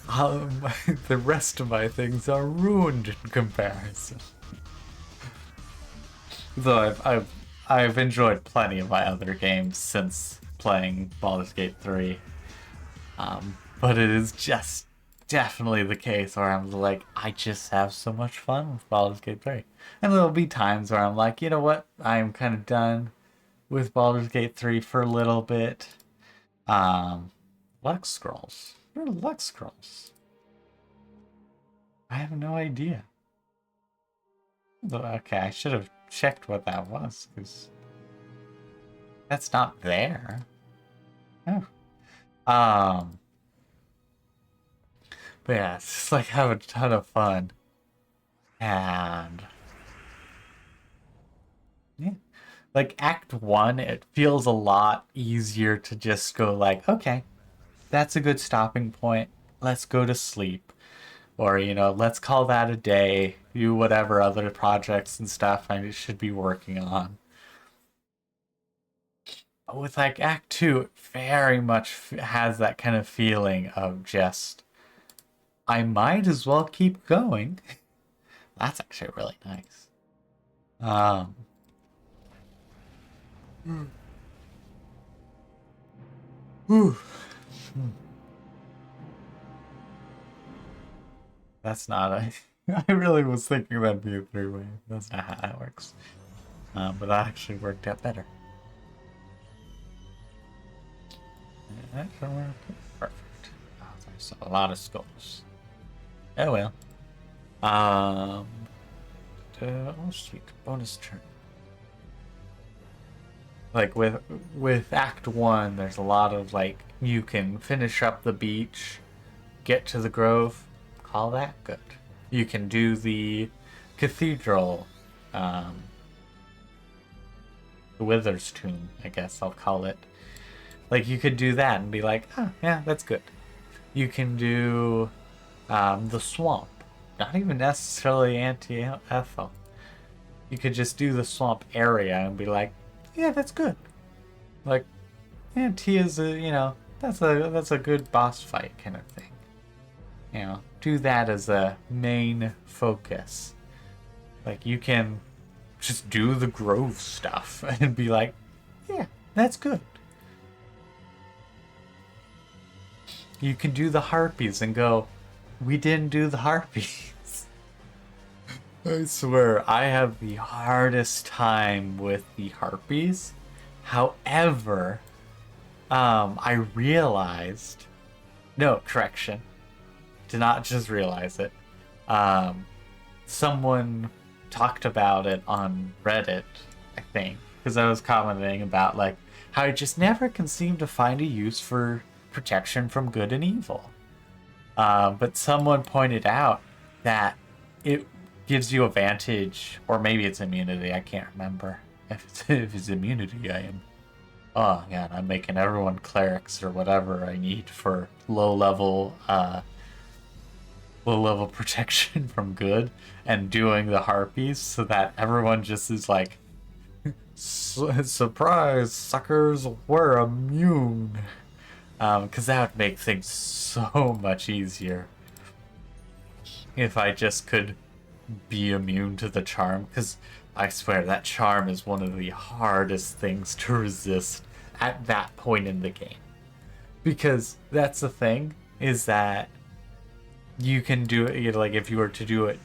The rest of my things are ruined in comparison. Though I've enjoyed plenty of my other games since playing Baldur's Gate 3. But it is just definitely the case where I'm like, I just have so much fun with Baldur's Gate 3. And there'll be times where I'm like, you know what? I'm kind of done with Baldur's Gate 3 for a little bit. Lux Scrolls. What are Lux Scrolls? I have no idea. Okay, I should have checked what that was, because that's not there. Oh. But yeah, it's just like have a ton of fun. And yeah. Like Act 1, it feels a lot easier to just go like, okay, that's a good stopping point. Let's go to sleep. Or, let's call that a day. Do whatever other projects and stuff I should be working on. But with like Act 2, it very much has that kind of feeling of just, I might as well keep going. That's actually really nice. Whew. That's not a. I really was thinking that'd be a three-way. That's not how that works. But that actually worked out better. That worked perfect. Oh, there's a lot of skulls. Oh well. Oh sweet, bonus turn. Like with Act 1, there's a lot of like you can finish up the beach, get to the grove, call that good. You can do the cathedral, um, the Wither's Tomb, I guess I'll call it. Like you could do that and be like, oh yeah, that's good. You can do the swamp, not even necessarily anti-Ethel. You could just do the swamp area and be like, yeah, that's good. Like, yeah, Tia's a, that's a good boss fight kind of thing. Do that as a main focus. Like you can just do the grove stuff and be like, yeah, that's good. You can do the harpies and go, we didn't do the harpies. I swear, I have the hardest time with the harpies. However, I realized, no, correction, did not just realize it. Um, Someone talked about it on Reddit, I think, because I was commenting about like how I just never can seem to find a use for protection from good and evil. But someone pointed out that it gives you advantage, or maybe it's immunity. I can't remember if it's immunity. I am. Oh yeah, I'm making everyone clerics or whatever I need for low level protection from good, and doing the harpies so that everyone just is like, surprise, suckers, we're immune. Because that would make things so much easier if I just could be immune to the charm. Because I swear that charm is one of the hardest things to resist at that point in the game. Because that's the thing, is that you can do it, like if you were to do it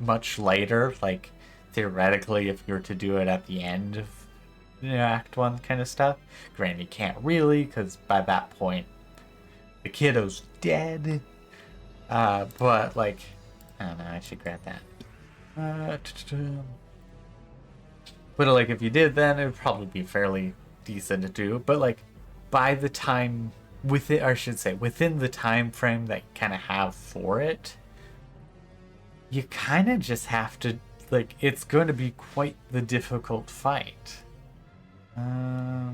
much later, like theoretically if you were to do it at the end of Act 1 kind of stuff. Granted, you can't really, because by that point the kiddo's dead. But like, I don't know, I should grab that. But like if you did, then it would probably be fairly decent to do. But like by the time within the time frame that you kind of have for it, you kind of just have to, like, it's going to be quite the difficult fight.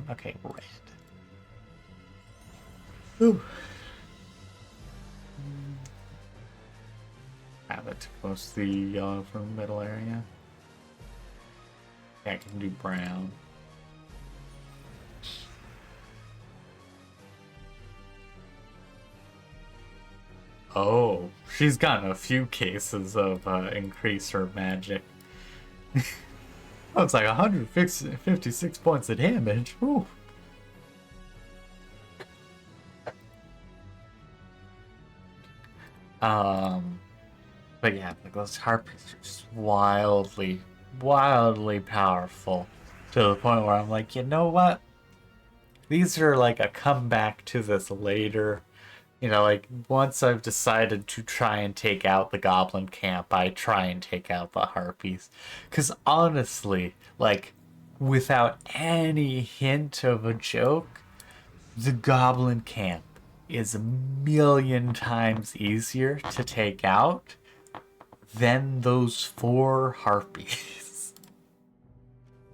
Okay, red. Ooh. Have it most of the yellow from the middle area. Yeah, I can do brown. Oh, she's gotten a few cases of increase her magic. Oh, it's like 156 points of damage. Ooh. But yeah, like those harpies are just wildly, wildly powerful to the point where I'm like, you know what? These are like a comeback to this later. Like once I've decided to try and take out the goblin camp, I try and take out the harpies. Because honestly, like without any hint of a joke, the goblin camp is a million times easier to take out than those 4 harpies.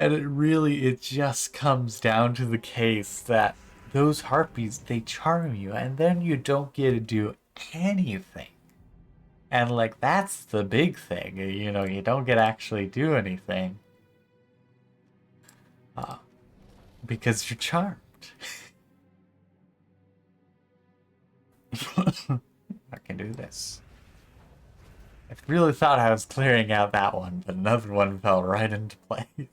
And it just comes down to the case that those harpies, they charm you, and then you don't get to do anything. And like that's the big thing, you don't get to actually do anything. Because you're charmed. I can do this. I really thought I was clearing out that one, but another one fell right into place.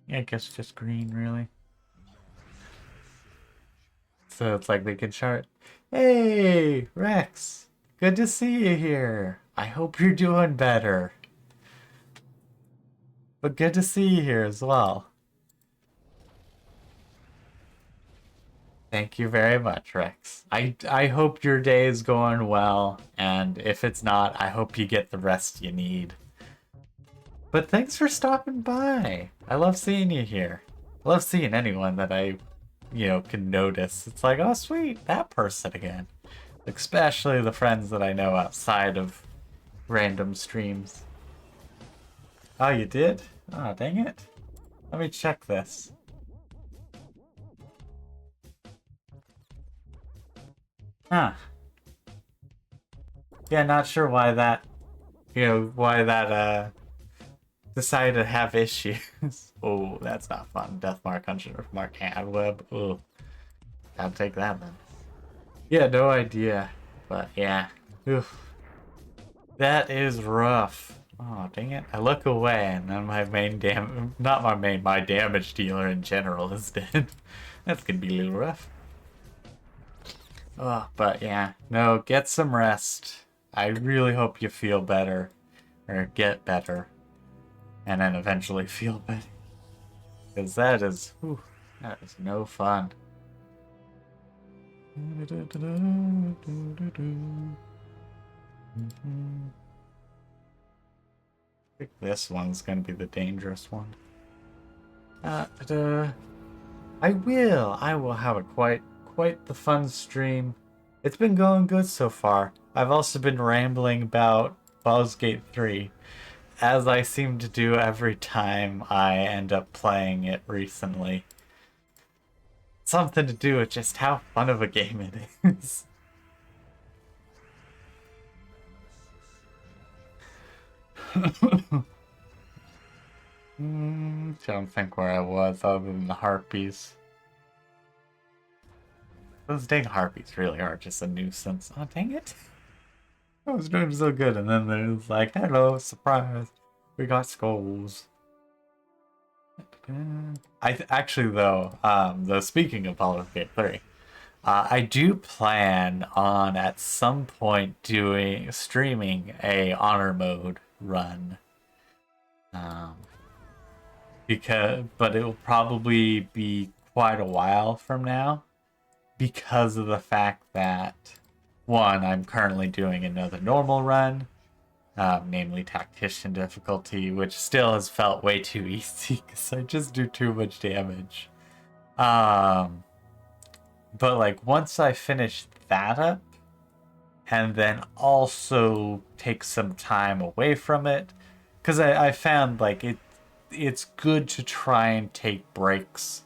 Yeah, I guess just green, really. So it's like they can chart. Hey, Rex! Good to see you here. I hope you're doing better. But good to see you here as well. Thank you very much, Rex. I hope your day is going well, and if it's not, I hope you get the rest you need. But thanks for stopping by. I love seeing you here. I love seeing anyone that I, can notice. It's like, oh, sweet, that person again. Especially the friends that I know outside of random streams. Oh, you did? Oh, dang it. Let me check this. Huh. Yeah, not sure why that, decided to have issues. Oh, that's not fun. Deathmark, Hunter Mark, and Web. Oh, gotta take that then. Yeah, no idea. But yeah. Oof. That is rough. Oh, dang it. I look away and then my not my damage dealer in general is dead. That's gonna be a little rough. Oh, but yeah. No, get some rest. I really hope you feel better. Or get better. And then eventually feel better. Because that is no fun. I think this one's gonna be the dangerous one. I will have a quite the fun stream. It's been going good so far. I've also been rambling about Baldur's Gate 3, as I seem to do every time I end up playing it recently. Something to do with just how fun of a game it is. Don't think where I was other than the harpies. Those dang harpies really are just a nuisance. Oh, dang it. I was doing so good, and then there's like, hello, surprise. We got skulls. Actually, though, speaking of Baldur's Gate 3, I do plan on at some point streaming a honor mode run. But it will probably be quite a while from now because of the fact that one, I'm currently doing another normal run, namely tactician difficulty, which still has felt way too easy because I just do too much damage. But like once I finish that up, and then also take some time away from it, because I found like it's good to try and take breaks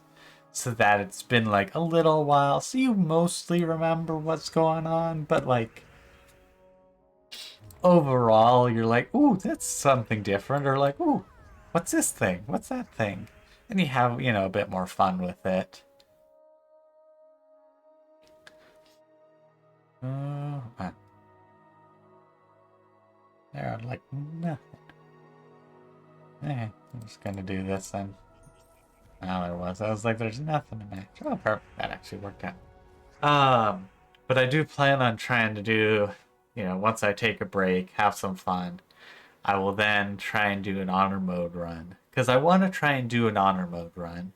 so that it's been like a little while so you mostly remember what's going on, but like overall you're like, ooh, that's something different, or like, ooh, what's this thing, what's that thing, and you have a bit more fun with it. There are like nothing. I'm just gonna do this then. Oh, there was. I was like, there's nothing in there. Oh, perfect. That actually worked out. But I do plan on trying to do, once I take a break, have some fun. I will then try and do an honor mode run. Because I want to try and do an honor mode run.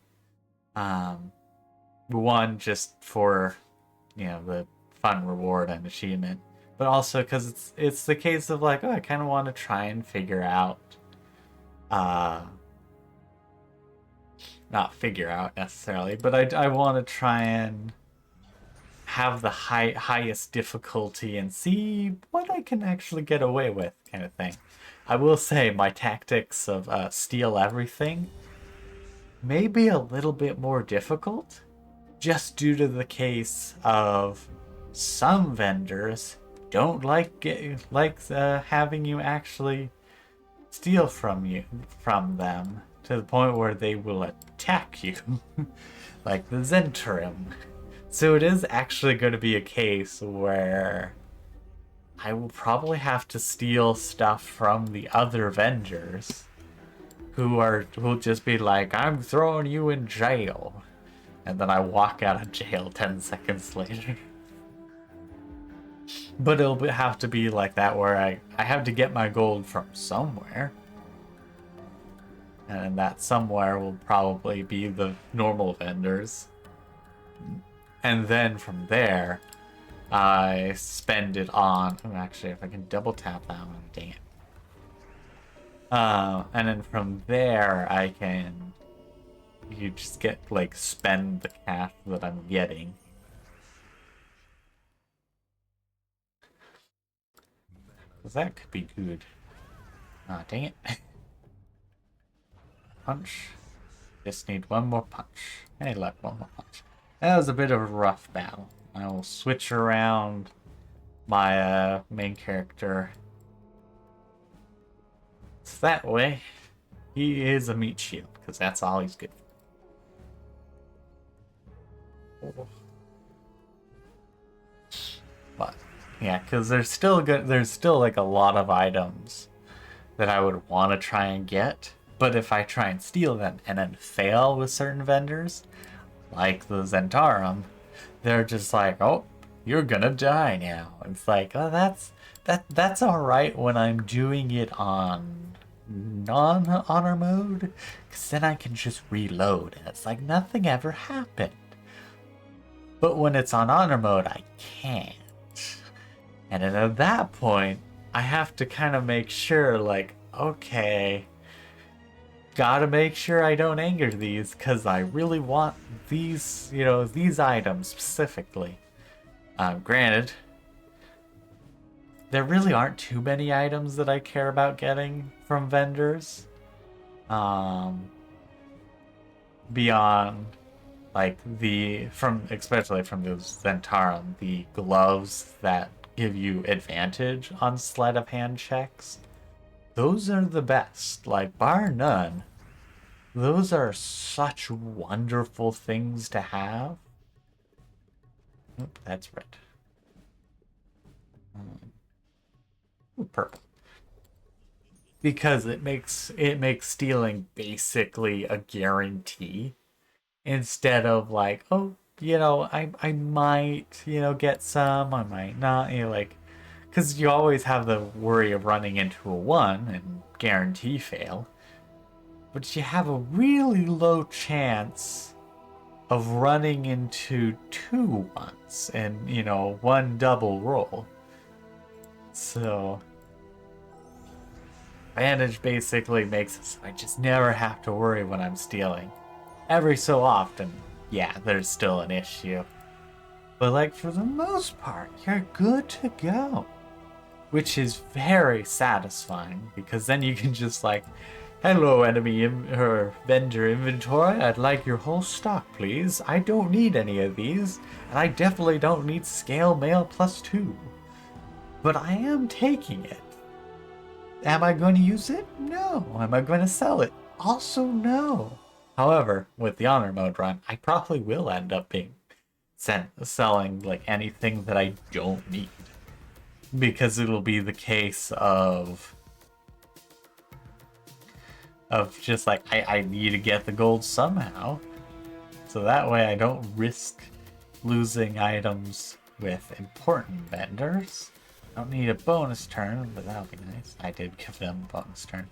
One, just for, the fun reward and achievement. But also because it's the case of like, oh, I kind of want to try and figure out, not figure out necessarily, but I want to try and have the highest difficulty and see what I can actually get away with, kind of thing. I will say my tactics of steal everything may be a little bit more difficult, just due to the case of some vendors don't having you actually steal from them to the point where they will attack you, like the Zentrim. So it is actually going to be a case where I will probably have to steal stuff from the other vendors who'll just be like, I'm throwing you in jail. And then I walk out of jail 10 seconds later. But it'll have to be like that where I have to get my gold from somewhere. And that somewhere will probably be the normal vendors. And then from there, I spend it on... Oh, actually, if I can double tap that one, dang it. And then from there, I can... You just get, like, spend the cash that I'm getting. Because that could be good. Ah, dang it. Punch. Just need one more punch. Hey, look, one more punch. That was a bit of a rough battle. I will switch around my main character. So that way, he is a meat shield, because that's all he's good for. Oh. But yeah, because there's still like a lot of items that I would want to try and get. But if I try and steal them and then fail with certain vendors, like the Zentarum, they're just like, oh, you're gonna die now. It's like, oh, that's all right when I'm doing it on non-honor mode, because then I can just reload and it's like nothing ever happened. But when it's on honor mode, I can't. And then at that point, I have to kind of make sure, like, okay, gotta make sure I don't anger these, because I really want these, you know, these items specifically. Granted, there really aren't too many items that I care about getting from vendors. Beyond, like, especially from those Zentarum, the gloves that give you advantage on sleight of hand checks. Those are the best, like, bar none. Those are such wonderful things to have. Oop, that's red. Ooh, purple. Because it makes stealing basically a guarantee, instead of like, oh, you know, I might, you know, get some, I might not, you know, like, because you always have the worry of running into a 1 and guarantee fail. But you have a really low chance of running into 2 once and, you know, 1 double roll. So advantage basically makes it so I just never have to worry when I'm stealing. Every so often, yeah, there's still an issue. But, like, for the most part, you're good to go. Which is very satisfying, because then you can just, like, hello, enemy vendor inventory, I'd like your whole stock, please. I don't need any of these, and I definitely don't need scale mail +2. But I am taking it. Am I going to use it? No. Am I going to sell it? Also, no. However, with the honor mode run, I probably will end up being selling, like, anything that I don't need. Because it'll be the case of just like, I need to get the gold somehow. So that way I don't risk losing items with important vendors. I don't need a bonus turn, but that'll be nice. I did give them a bonus turn.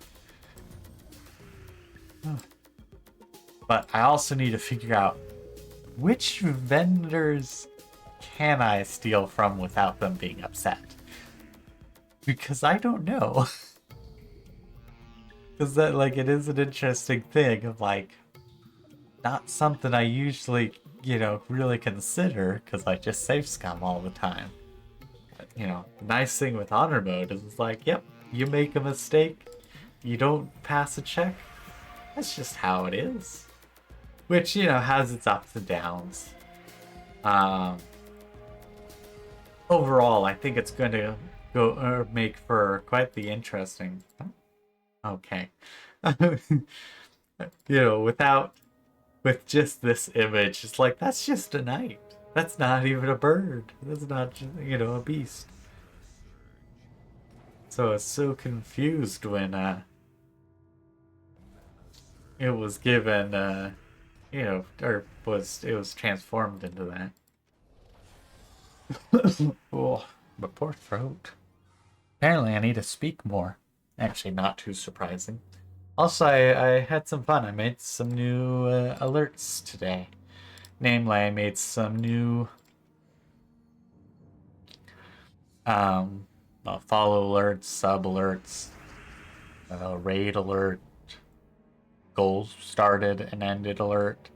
But I also need to figure out which vendors can I steal from without them being upset. Because I don't know. Because that, like, it is an interesting thing of, like, not something I usually, you know, really consider, because I just save scum all the time. But, you know, the nice thing with honor mode is it's like, yep, you make a mistake, you don't pass a check, that's just how it is. Which, you know, has its ups and downs. Overall, I think it's going to make for quite the interesting... Okay. You know, with just this image, it's like, that's just a knight. That's not even a bird. That's not, you know, a beast. So I was so confused when it was given, you know, or it was transformed into that. Oh, my poor throat. Apparently I need to speak more. Actually, not too surprising. Also, I had some fun. I made some new alerts today. namely, I made some new follow alerts, sub alerts, raid alert, goals started and ended alert,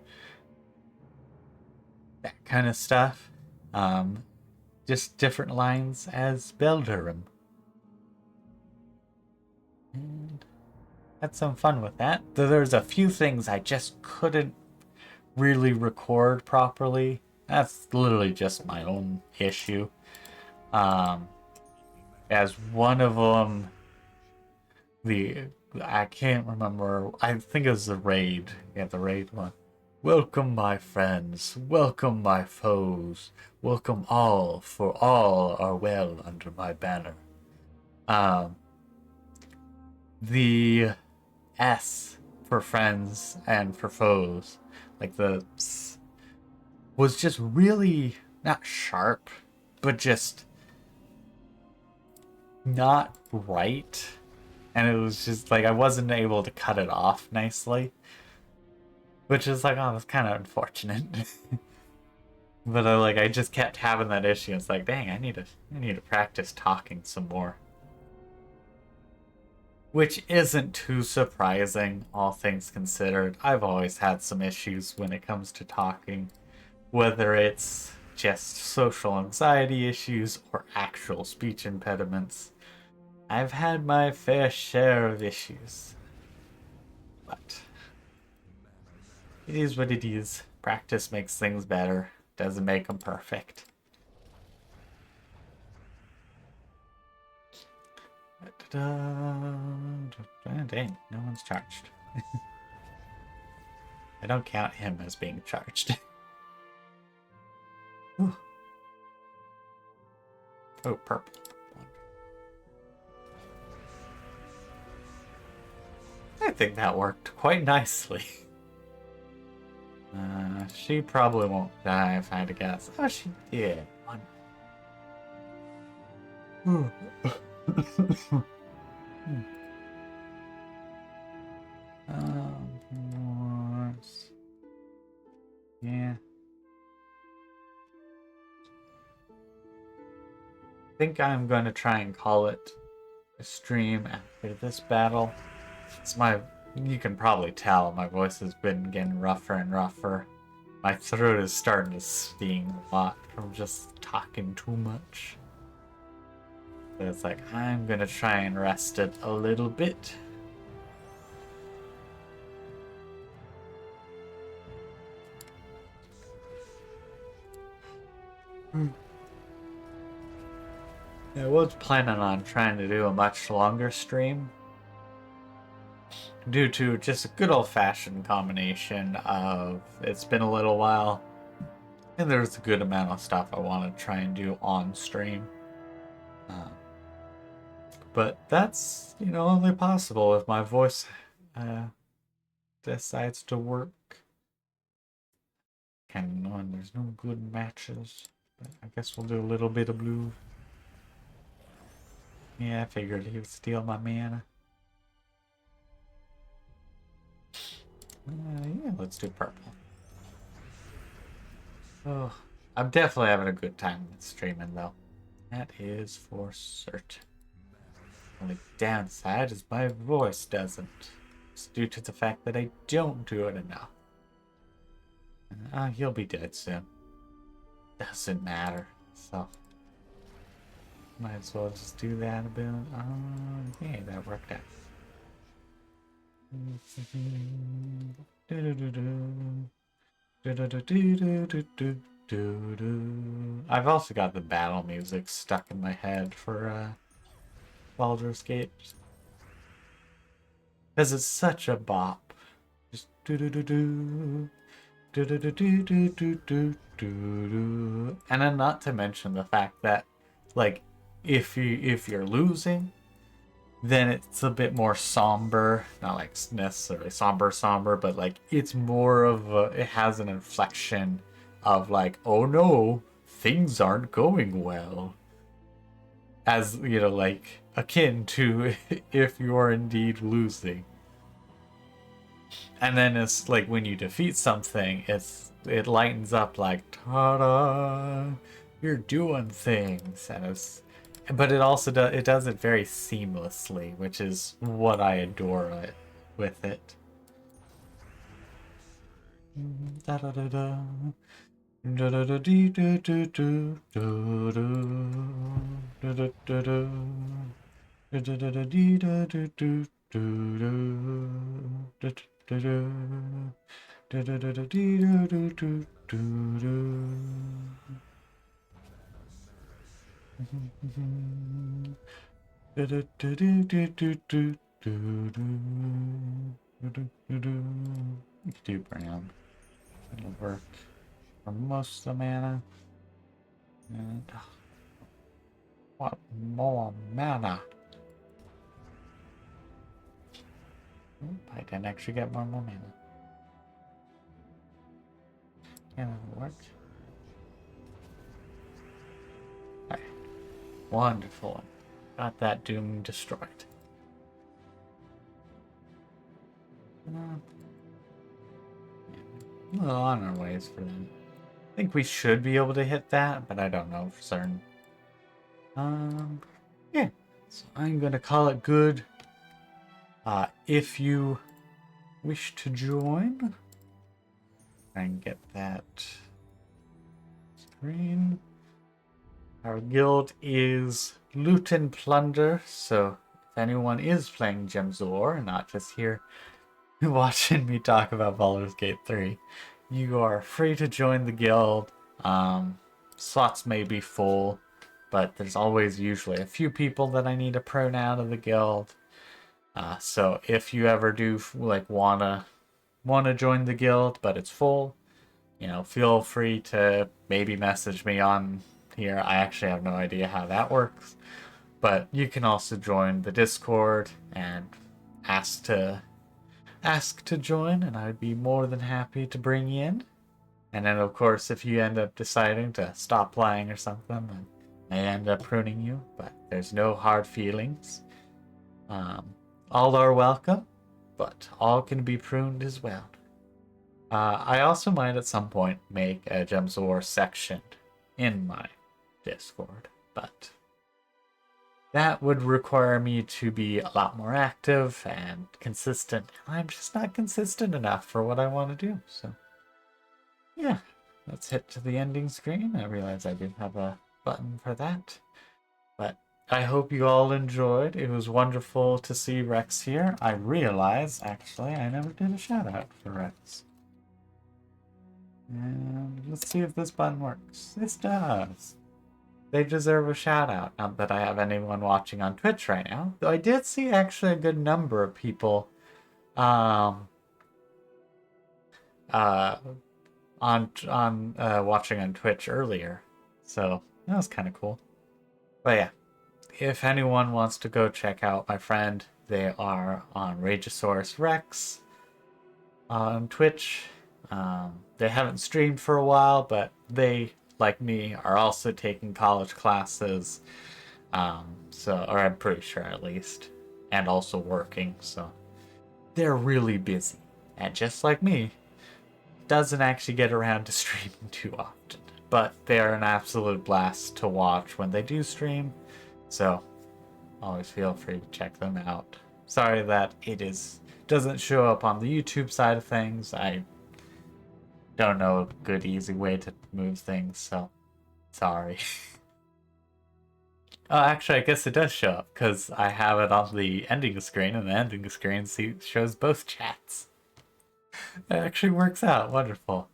that kind of stuff. Just different lines as Beldurum. And had some fun with that. There's a few things I just couldn't really record properly. That's literally just my own issue. As one of them, I can't remember. I think it was the raid. Yeah, the raid one. Welcome, my friends. Welcome, my foes. Welcome all, for all are well under my banner. The S for friends and for foes, like the S, was just really not sharp, but just not right. And it was just like I wasn't able to cut it off nicely. Which is like, oh, that's kind of unfortunate. But I just kept having that issue. It's like, dang, I need to practice talking some more. Which isn't too surprising, all things considered. I've always had some issues when it comes to talking, whether it's just social anxiety issues or actual speech impediments. I've had my fair share of issues. But it is what it is. Practice makes things better. Doesn't make them perfect. Dang, no one's charged. I don't count him as being charged. Oh, purple. I think that worked quite nicely. She probably won't die if I had to guess. Oh, she did. Yeah. I think I'm going to try and call it a stream after this battle. You can probably tell my voice has been getting rougher and rougher. My throat is starting to sting a lot from just talking too much. So it's like, I'm gonna try and rest it a little bit. I was planning on trying to do a much longer stream, due to just a good old-fashioned combination of it's been a little while, and there's a good amount of stuff I want to try and do on stream. But that's, only possible if my voice decides to work. When there's no good matches, but I guess we'll do a little bit of blue. Yeah, I figured he would steal my mana. Yeah, let's do purple. Oh, I'm definitely having a good time streaming, though. That is for certain. Only downside is my voice doesn't. It's due to the fact that I don't do it enough. He'll be dead soon. Doesn't matter. So, might as well just do that a bit. Yeah, that worked out. I've also got the battle music stuck in my head for Baldur's Gate. Because it's such a bop. Just and then not to mention the fact that, like, if you're losing, then it's a bit more somber. Not like necessarily somber, but like it's more of it has an inflection of like, oh no, things aren't going well. As, like akin to if you're indeed losing. And then it's like when you defeat something, it's it lightens up like ta-da, you're doing things, and but it also does it very seamlessly, which is what I adore it with it. Da da da da. Da da da dee da da da da da da da da da da da da da dee da da da da da da da da da da dee da da da da. Da da da da da da da da. You can do brown. It'll work for most of the mana. And what more mana? Oop, I didn't actually get more mana. Yeah, that'll work. Okay. Wonderful. Got that Doom destroyed. Well, on our ways for them. I think we should be able to hit that, but I don't know for certain. Yeah. So I'm gonna call it good. If you wish to join, try and get that screen. Our guild is Loot and Plunder, so if anyone is playing Gems of War and not just here watching me talk about Baldur's Gate 3, you are free to join the guild. Slots may be full, but there's always usually a few people that I need to prune out of the guild. So if you ever do like wanna join the guild, but it's full, feel free to maybe message me on here. I actually have no idea how that works, but you can also join the Discord and ask to join, and I'd be more than happy to bring you in. And then, of course, if you end up deciding to stop playing or something, then I end up pruning you, but there's no hard feelings. All are welcome, but all can be pruned as well. I also might at some point make a Gems of War section in my Discord, but that would require me to be a lot more active and consistent. I'm just not consistent enough for what I want to do, so yeah. Let's hit to the ending screen. I realize I didn't have a button for that, but I hope you all enjoyed. It was wonderful to see Rex here. I realize, actually, I never did a shout out for Rex. And let's see if this button works. This does. They deserve a shout out. Not that I have anyone watching on Twitch right now, though I did see actually a good number of people watching on Twitch earlier, so that was kind of cool. But yeah, if anyone wants to go check out my friend, they are on Rageosaurus Rex on Twitch. They haven't streamed for a while, but they, like me, are also taking college classes. Or I'm pretty sure at least, and also working. So they're really busy, and just like me, doesn't actually get around to streaming too often. But they are an absolute blast to watch when they do stream. So always feel free to check them out. Sorry that doesn't show up on the YouTube side of things. I don't know a good easy way to move things, so sorry. Oh, actually, I guess it does show up because I have it on the ending screen, and the ending screen shows both chats. It actually works out wonderful.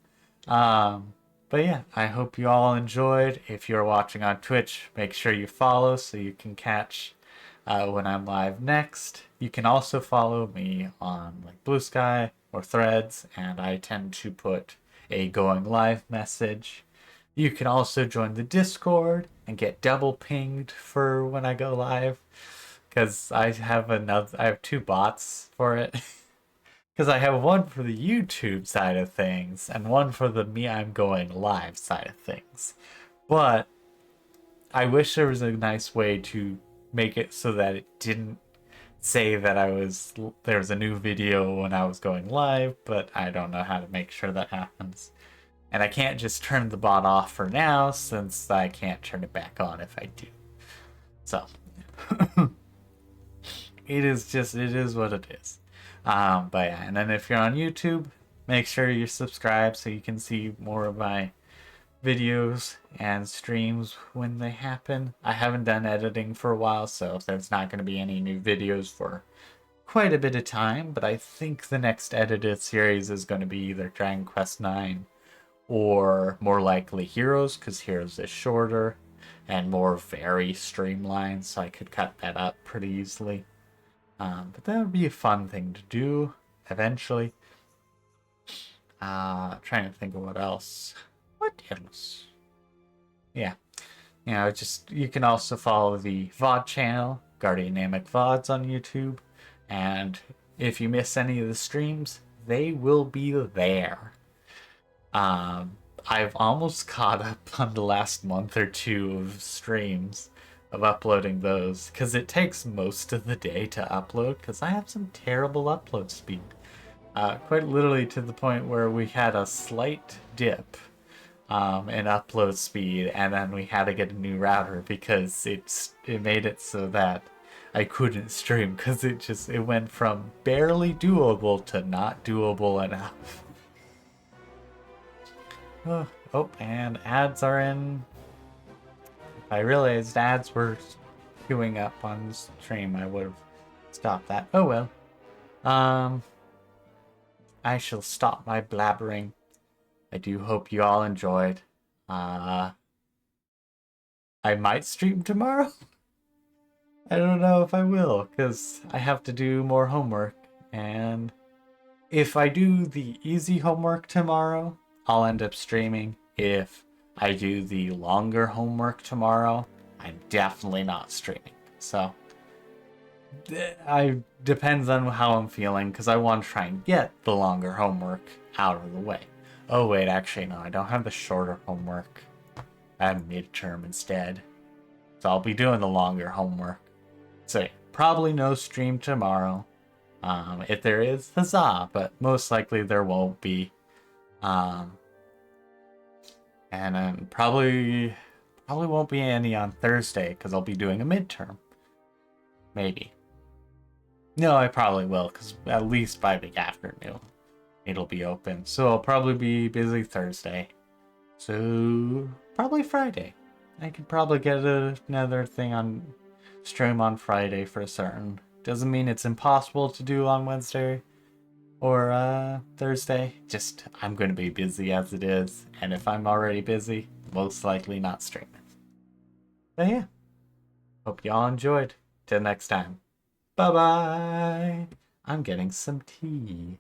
But yeah, I hope you all enjoyed. If you're watching on Twitch, make sure you follow so you can catch when I'm live next. You can also follow me on like Blue Sky or Threads, and I tend to put a going live message. You can also join the Discord and get double pinged for when I go live, because I have two bots for it. Because I have one for the YouTube side of things and one for the I'm going live side of things. But I wish there was a nice way to make it so that it didn't say that there was a new video when I was going live, but I don't know how to make sure that happens. And I can't just turn the bot off for now since I can't turn it back on if I do. So it is what it is. But yeah, and then if you're on YouTube, make sure you're subscribed so you can see more of my videos and streams when they happen. I haven't done editing for a while, so there's not going to be any new videos for quite a bit of time, but I think the next edited series is going to be either Dragon Quest IX or more likely Heroes, because Heroes is shorter and more very streamlined, so I could cut that up pretty easily. But that would be a fun thing to do eventually. Trying to think of what else. What else? Yeah. You know, just you can also follow the VOD channel, Guardianamic VODs on YouTube. And if you miss any of the streams, they will be there. I've almost caught up on the last month or two of streams of uploading those because it takes most of the day to upload because I have some terrible upload speed. Quite literally to the point where we had a slight dip in upload speed, and then we had to get a new router because it made it so that I couldn't stream because it went from barely doable to not doable enough. Oh, and ads are in. If I realized ads were queuing up on stream, I would have stopped that. Oh well. I shall stop my blabbering. I do hope you all enjoyed. I might stream tomorrow. I don't know if I will, because I have to do more homework. And if I do the easy homework tomorrow, I'll end up streaming. If I do the longer homework tomorrow, I'm definitely not streaming. So, I depends on how I'm feeling, because I want to try and get the longer homework out of the way. Oh wait, actually no, I don't have the shorter homework. I have midterm instead. So I'll be doing the longer homework. So probably no stream tomorrow. If there is, huzzah, but most likely there won't be. And then probably won't be any on Thursday because I'll be doing a midterm. Maybe. No, I probably will because at least by the afternoon it'll be open. So I'll probably be busy Thursday. So probably Friday. I could probably get another thing on stream on Friday for certain. Doesn't mean it's impossible to do on Wednesday or Thursday. Just I'm going to be busy as it is, and if I'm already busy, most likely not streaming. But yeah, hope y'all enjoyed. Till next time. Bye bye. I'm getting some tea.